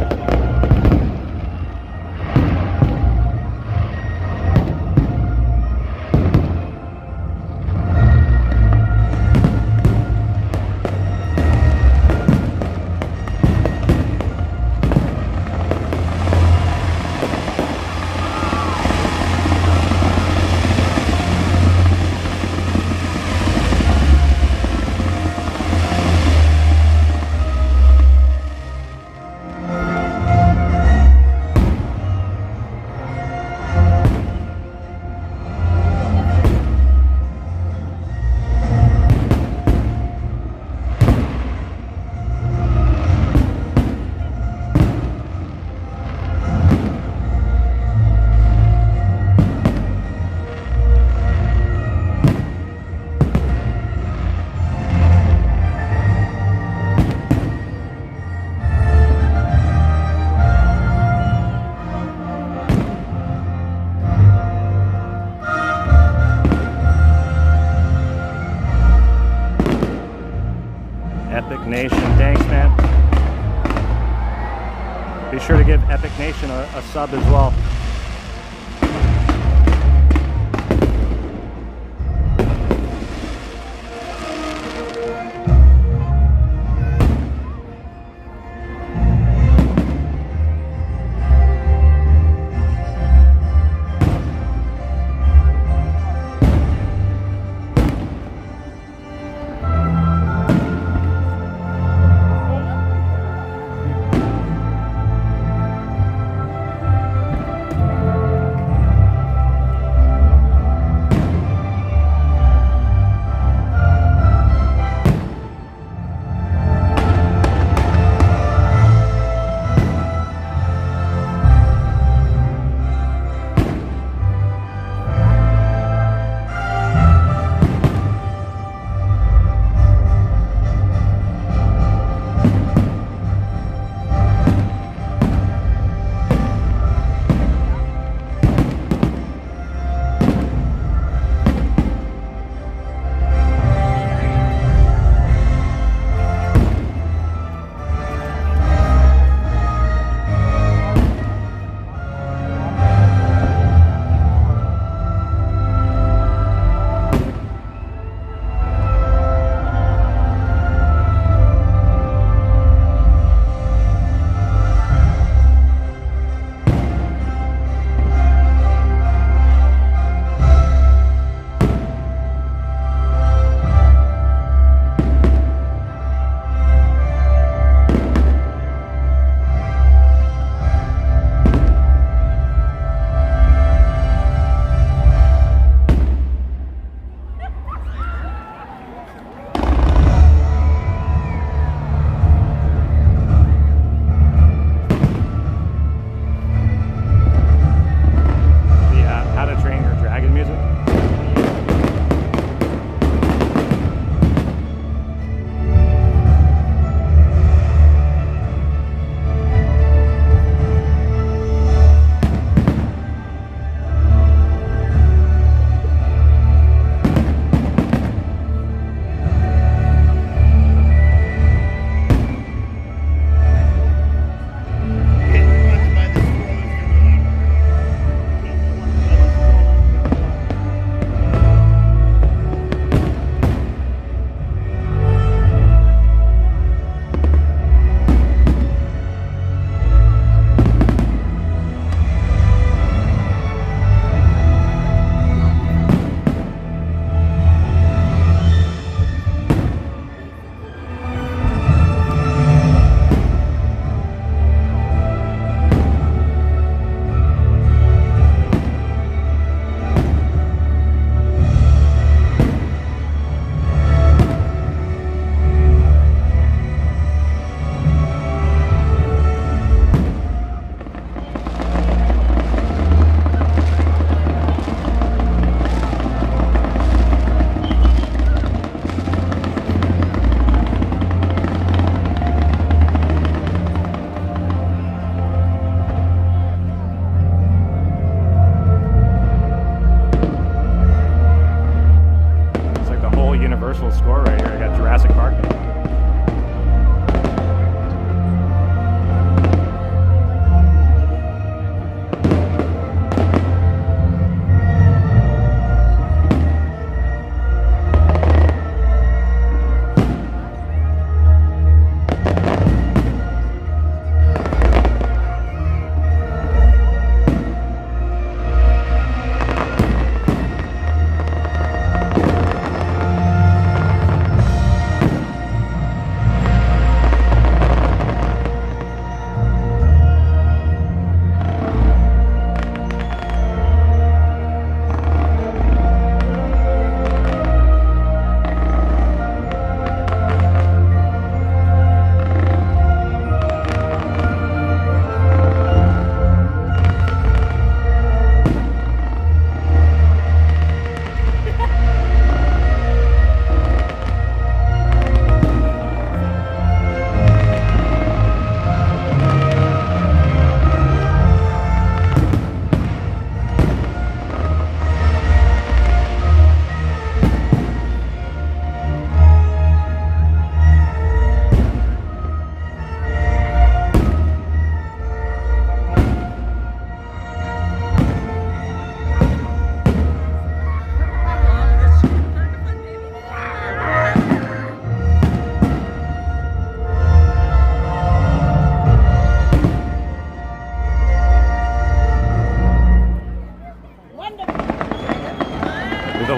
Epic Nation, thanks, man. Be sure to give Epic Nation a sub as well.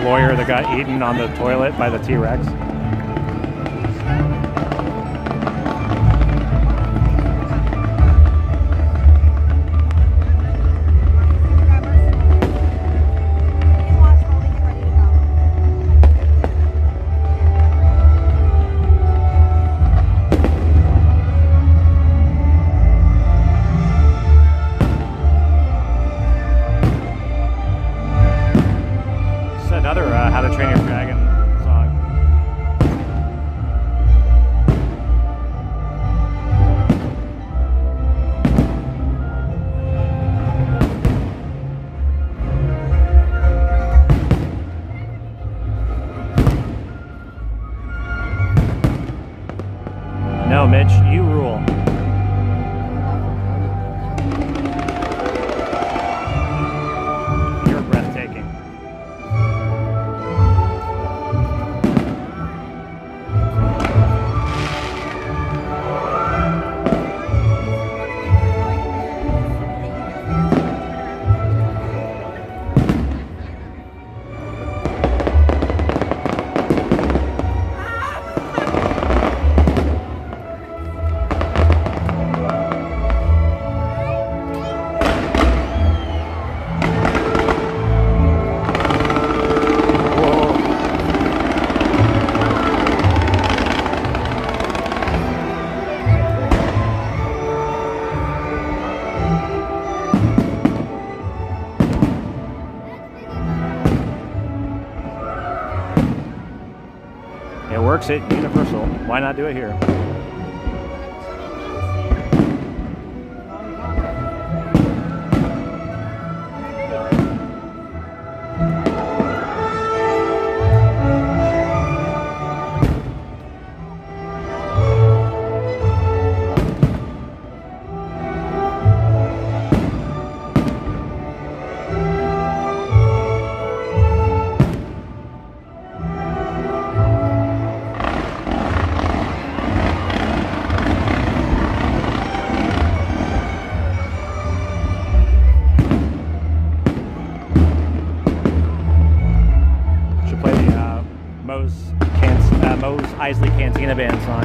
lawyer that got eaten on the toilet by the T-Rex. Another How to Train Your Dragon song. No, Mitch, you rule. You're breathtaking. It works at Universal. Why not do it here? Moe's Isley Cantina Band song.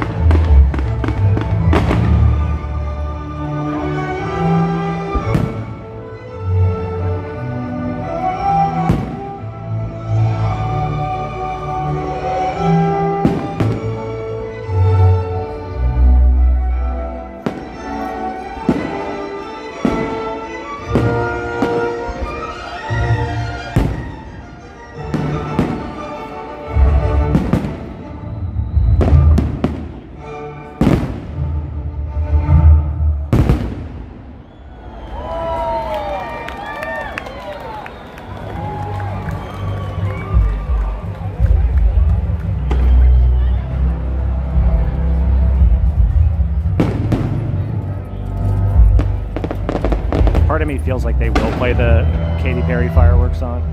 Part of me feels like they will play the Katy Perry fireworks song.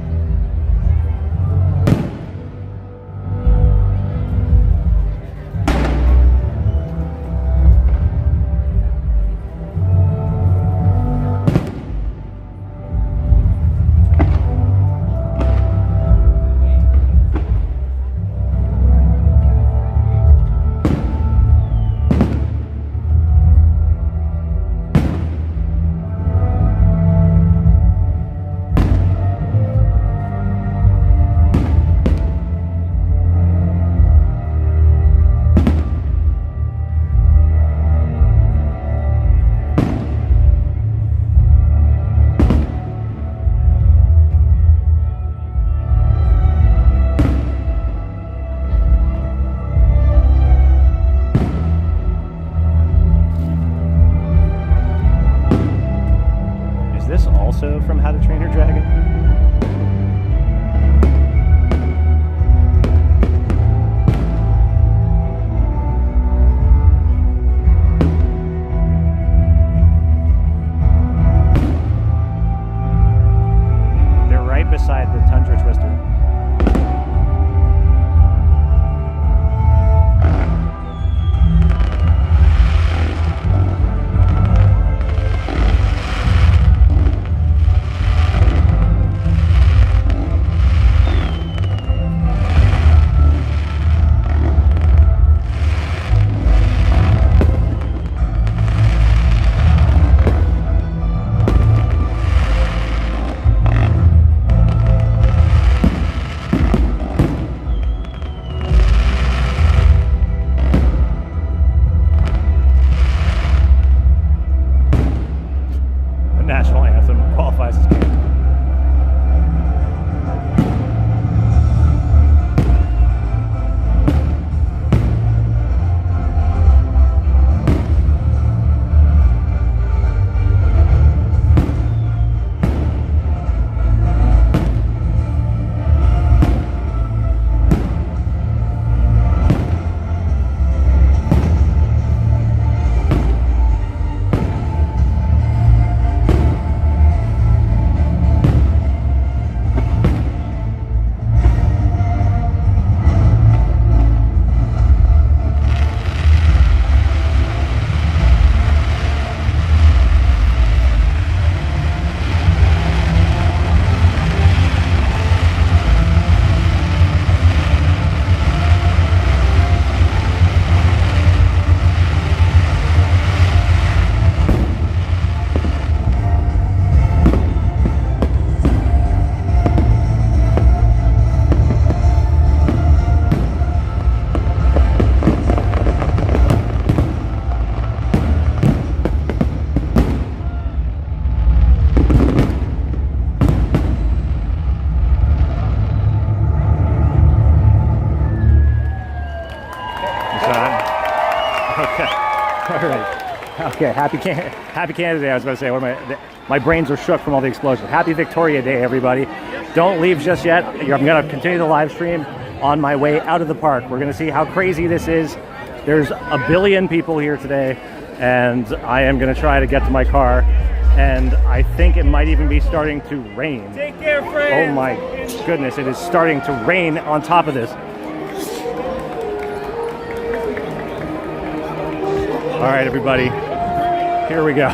All right. Okay, happy Canada Day. I was going to say, my brains are shook from all the explosions. Happy Victoria Day, everybody. Don't leave just yet. I'm going to continue the live stream on my way out of the park. We're going to see how crazy this is. There's a billion people here today, and I am going to try to get to my car. And I think it might even be starting to rain. Take care, friends. Oh my goodness, it is starting to rain on top of this. All right, everybody, here we go.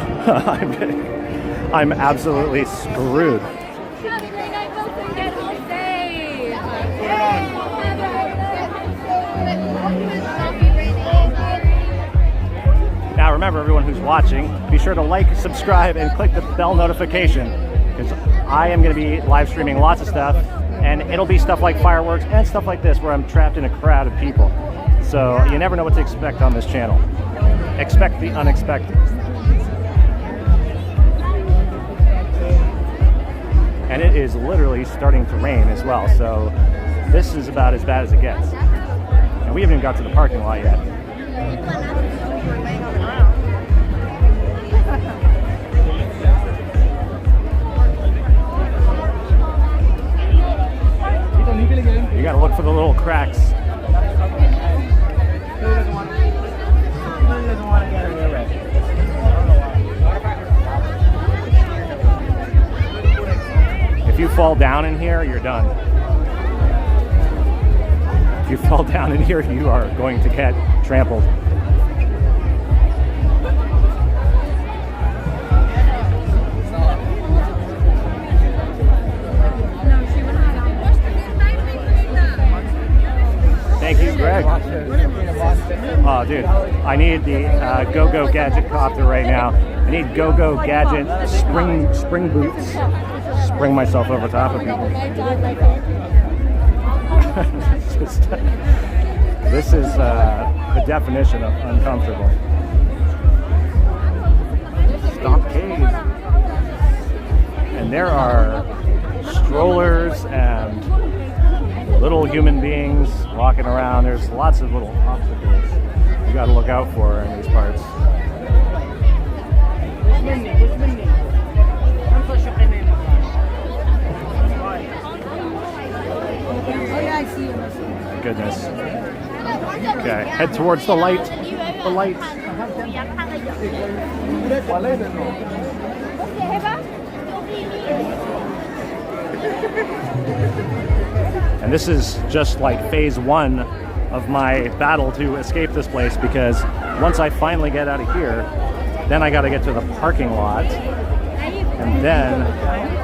I'm absolutely screwed. Have a great night, Wilson. Get home safe. Now remember, everyone who's watching, be sure to like, subscribe, and click the bell notification, because I am going to be live streaming lots of stuff, and it'll be stuff like fireworks and stuff like this where I'm trapped in a crowd of people. So you never know what to expect on this channel. Expect the unexpected. And it is literally starting to rain as well, so this is about as bad as it gets. And we haven't even got to the parking lot yet. You gotta look for the little cracks. If you fall down in here, you're done. If you fall down in here, you are going to get trampled. Thank you, Greg. Oh, dude, I need the Go-Go Gadget copter right now. I need Go-Go Gadget spring boots. Spring myself over top of people. This is the definition of uncomfortable. Stompade. And there are strollers and little human beings walking around. There's lots of little obstacles you got to look out for in these parts. Goodness. Okay, head towards the light. The light. And this is just like phase 1 of my battle to escape this place, because once I finally get out of here, then I got to get to the parking lot, and then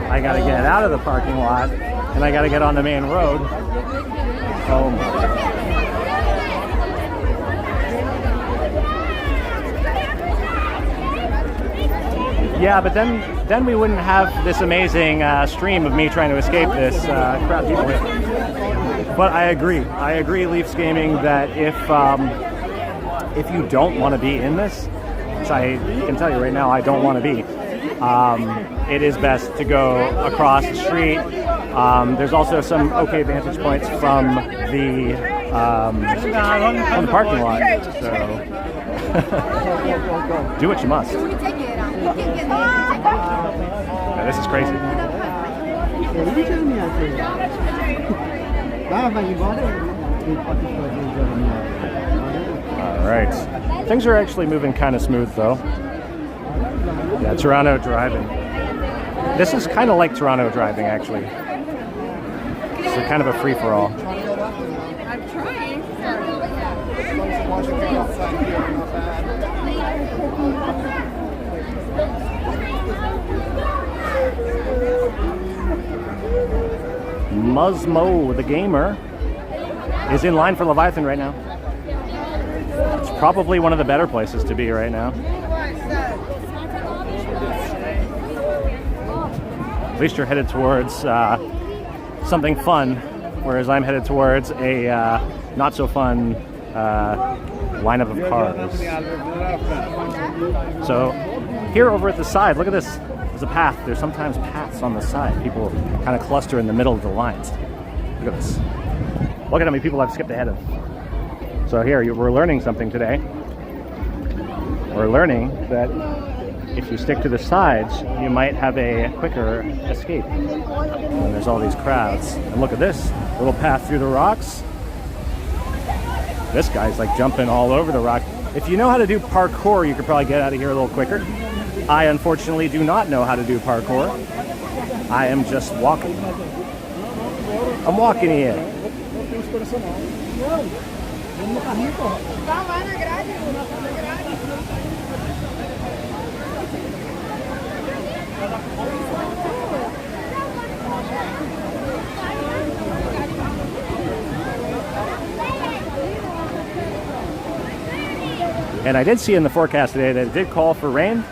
I got to get out of the parking lot, and I got to get on the main road. Oh my. Yeah, but then we wouldn't have this amazing stream of me trying to escape this crowd of people. But I agree, Leafs Gaming, that if you don't want to be in this, which I can tell you right now, I don't want to be, it is best to go across the street. There's also some okay vantage points from the parking lot. So do what you must. Yeah, this is crazy. All right. Things are actually moving kind of smooth, though. Yeah, Toronto driving. This is kind of like Toronto driving, actually. It's kind of a free-for-all. I'm trying. Musmo, the gamer, is in line for Leviathan right now. It's probably one of the better places to be right now. At least you're headed towards something fun, whereas I'm headed towards a not so fun lineup of cars. So here over at the side, look at this. There's a path. There's sometimes paths on the side. People kind of cluster in the middle of the lines. Look at this. Look at how many people I've skipped ahead of. So here, we're learning something today. or learning that if you stick to the sides, you might have a quicker escape. And there's all these crowds. And look at this little path through the rocks. This guy's like jumping all over the rock. If you know how to do parkour, you could probably get out of here a little quicker. I unfortunately do not know how to do parkour. I am just walking. I'm walking here. And I did see in the forecast today that it did call for rain,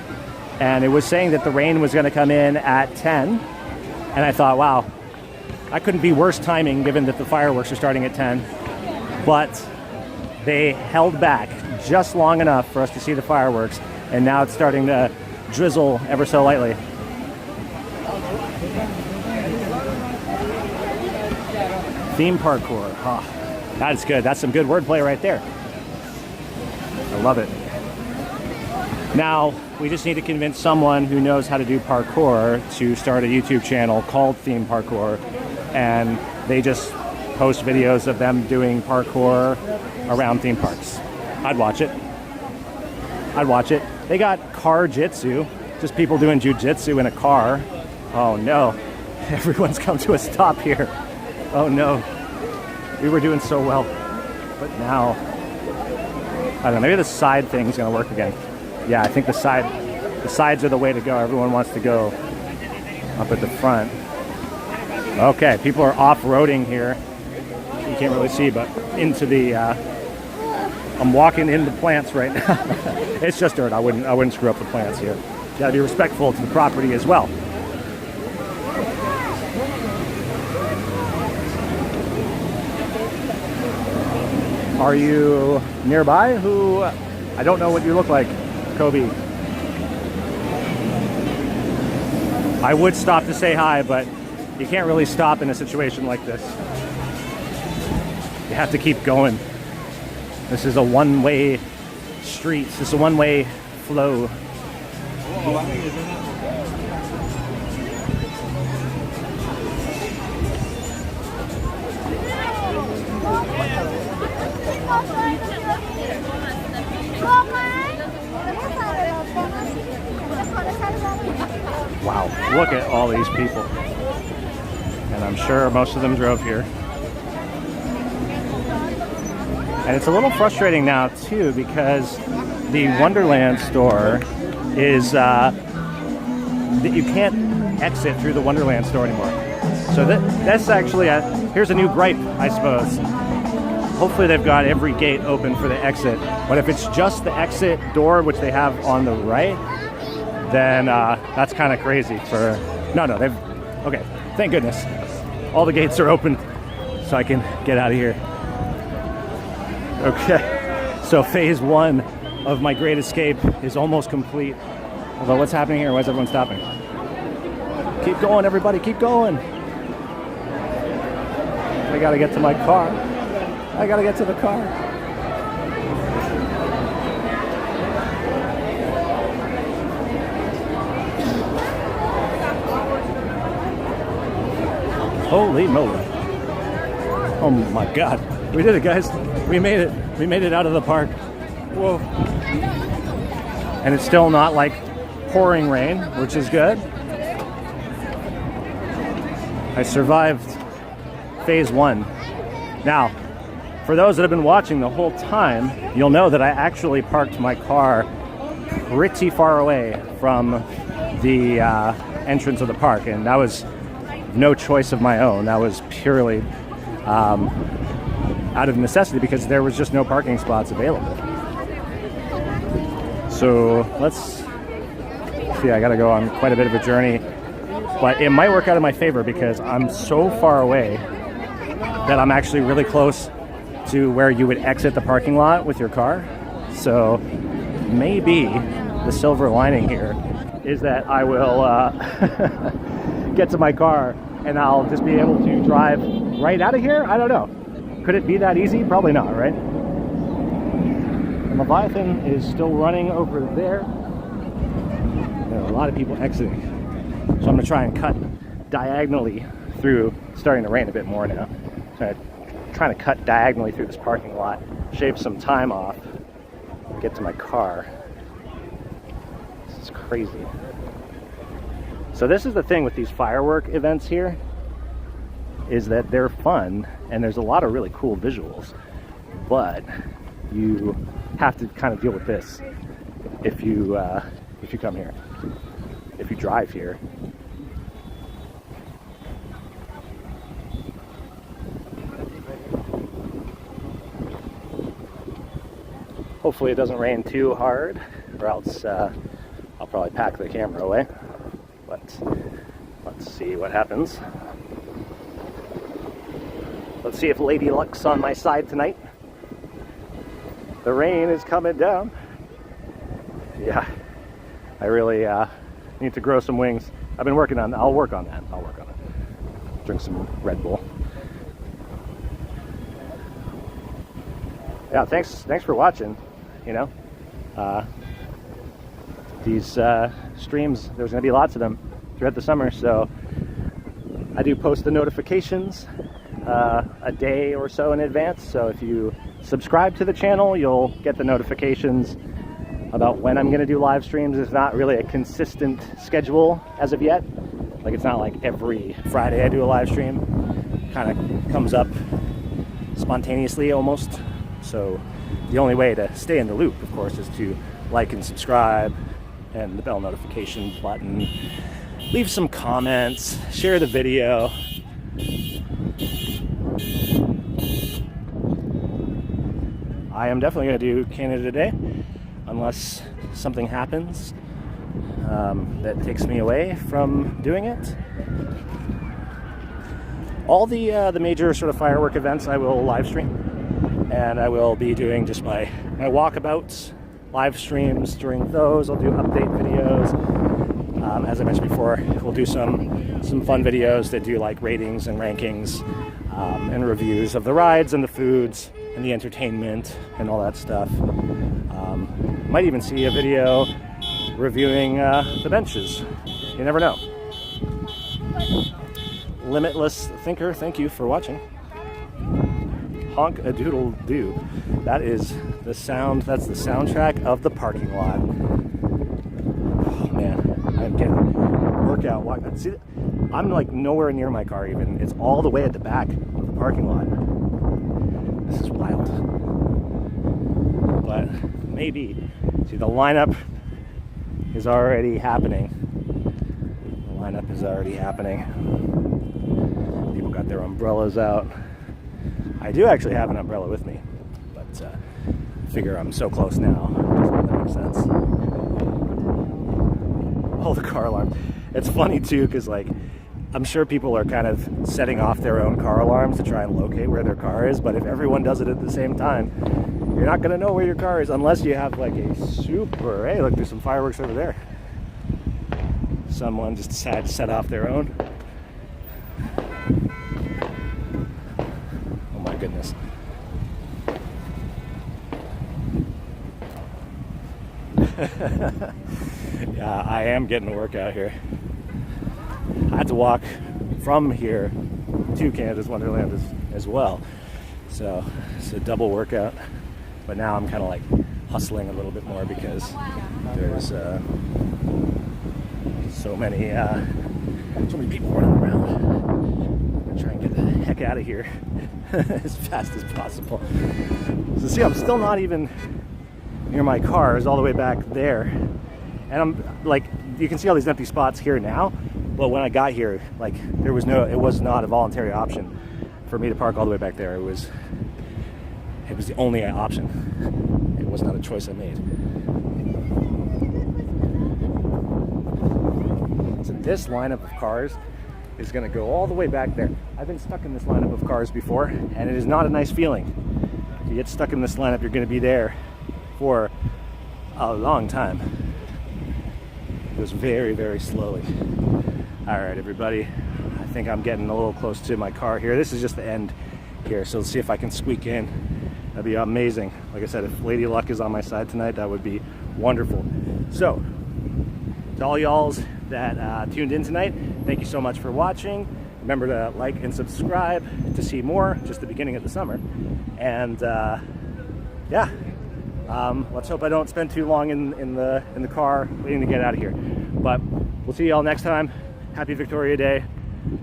and it was saying that the rain was going to come in at 10. And I thought, wow, that couldn't be worse timing given that the fireworks are starting at 10. But they held back just long enough for us to see the fireworks, and now it's starting to drizzle ever so lightly. Theme parkour. Oh, that's good. That's some good wordplay right there. I love it. Now, we just need to convince someone who knows how to do parkour to start a YouTube channel called Theme Parkour, and they just post videos of them doing parkour around theme parks. I'd watch it. I'd watch it. They got car jitsu, just people doing jujitsu in a car. Oh no, everyone's come to a stop here. Oh no, we were doing so well, but now, I don't know, maybe the side thing's gonna work again. Yeah, I think the sides are the way to go. Everyone wants to go up at the front. Okay, people are off-roading here. You can't really see, but into the, I'm walking into plants right now. It's just dirt. I wouldn't screw up the plants here. You gotta be respectful to the property as well. Are you nearby? I don't know what you look like, Kobe. I would stop to say hi, but you can't really stop in a situation like this. You have to keep going. This is a one-way street. This is a one-way flow. Wow, look at all these people. And I'm sure most of them drove here. And it's a little frustrating now too, because the Wonderland store is, you can't exit through the Wonderland store anymore. So that's actually, here's a new gripe, I suppose. Hopefully they've got every gate open for the exit. But if it's just the exit door, which they have on the right, then that's kind of crazy for, no, okay, thank goodness. All the gates are open so I can get out of here. Okay, so phase one of my great escape is almost complete. Although what's happening here? Why is everyone stopping? Keep going, everybody, keep going. I gotta get to my car. I gotta get to the car. Holy moly. Oh my God. We did it, guys. We made it. We made it out of the park. Whoa. And it's still not like pouring rain, which is good. I survived phase one. Now, for those that have been watching the whole time, you'll know that I actually parked my car pretty far away from the entrance of the park, and that was no choice of my own. That was purely out of necessity because there was just no parking spots available. So let's see, I gotta go on quite a bit of a journey, but it might work out in my favor because I'm so far away that I'm actually really close to where you would exit the parking lot with your car. So maybe the silver lining here is that I will get to my car and I'll just be able to drive right out of here. I don't know. Could it be that easy? Probably not, right? And Leviathan is still running over there. There are a lot of people exiting. So I'm going to try and cut diagonally through. It's starting to rain a bit more now. So I'm trying to cut diagonally through this parking lot, shave some time off, get to my car. This is crazy. So this is the thing with these firework events here, is that they're fun and there's a lot of really cool visuals, but you have to kind of deal with this if you come here, if you drive here. Hopefully it doesn't rain too hard, or else I'll probably pack the camera away. But let's see what happens. Let's see if Lady Luck's on my side tonight. The rain is coming down. Yeah, I really need to grow some wings. I've been working on that. I'll work on that. Drink some Red Bull. Yeah, thanks for watching. You know, these streams, there's going to be lots of them throughout the summer, so I do post the notifications a day or so in advance. So if you subscribe to the channel, you'll get the notifications about when I'm going to do live streams. It's not really a consistent schedule as of yet. Like, it's not like every Friday I do a live stream. Kind of comes up spontaneously almost. So the only way to stay in the loop, of course, is to like and subscribe, and the bell notification button. Leave some comments, share the video. I am definitely going to do Canada Today, unless something happens that takes me away from doing it. All the major sort of firework events I will live stream. And I will be doing just my walkabouts, live streams during those. I'll do update videos. As I mentioned before, we'll do some fun videos that do like ratings and rankings and reviews of the rides and the foods and the entertainment and all that stuff. Might even see a video reviewing the benches. You never know. Limitless Thinker, thank you for watching. Honk a doodle doo. That is the sound, that's the soundtrack of the parking lot. Oh man, I'm getting a workout. See, I'm like nowhere near my car even. It's all the way at the back of the parking lot. This is wild. But maybe. See, the lineup is already happening. The lineup is already happening. People got their umbrellas out. I do actually have an umbrella with me, but I figure I'm so close now. It doesn't make sense. Oh, the car alarm. It's funny too, because like, I'm sure people are kind of setting off their own car alarms to try and locate where their car is, but if everyone does it at the same time, you're not going to know where your car is unless you have like a super, hey, look, there's some fireworks over there. Someone just decided to set off their own. Goodness. Yeah, I am getting a workout here. I had to walk from here to Canada's Wonderland as well. So it's a double workout. But now I'm kind of like hustling a little bit more because there's so many people running around. I'm gonna try and get the heck out of here as fast as possible. So see, I'm still not even near my car. It's all the way back there, and I'm like, you can see all these empty spots here now, but when I got here, like, it was not a voluntary option for me to park all the way back there. It was the only option. It was not a choice I made. So this lineup of cars is going to go all the way back there. I've been stuck in this lineup of cars before, and it is not a nice feeling. If you get stuck in this lineup, you're going to be there for a long time. It goes very, very slowly. All right, everybody. I think I'm getting a little close to my car here. This is just the end here, so let's see if I can squeak in That'd be amazing. Like I said, if Lady Luck is on my side tonight, that would be wonderful. So, to all y'alls that tuned in tonight, thank you so much for watching. Remember to like and subscribe to see more, just the beginning of the summer. And yeah, let's hope I don't spend too long in the car waiting to get out of here. But we'll see y'all next time. Happy Victoria Day.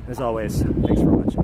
As always, thanks for watching.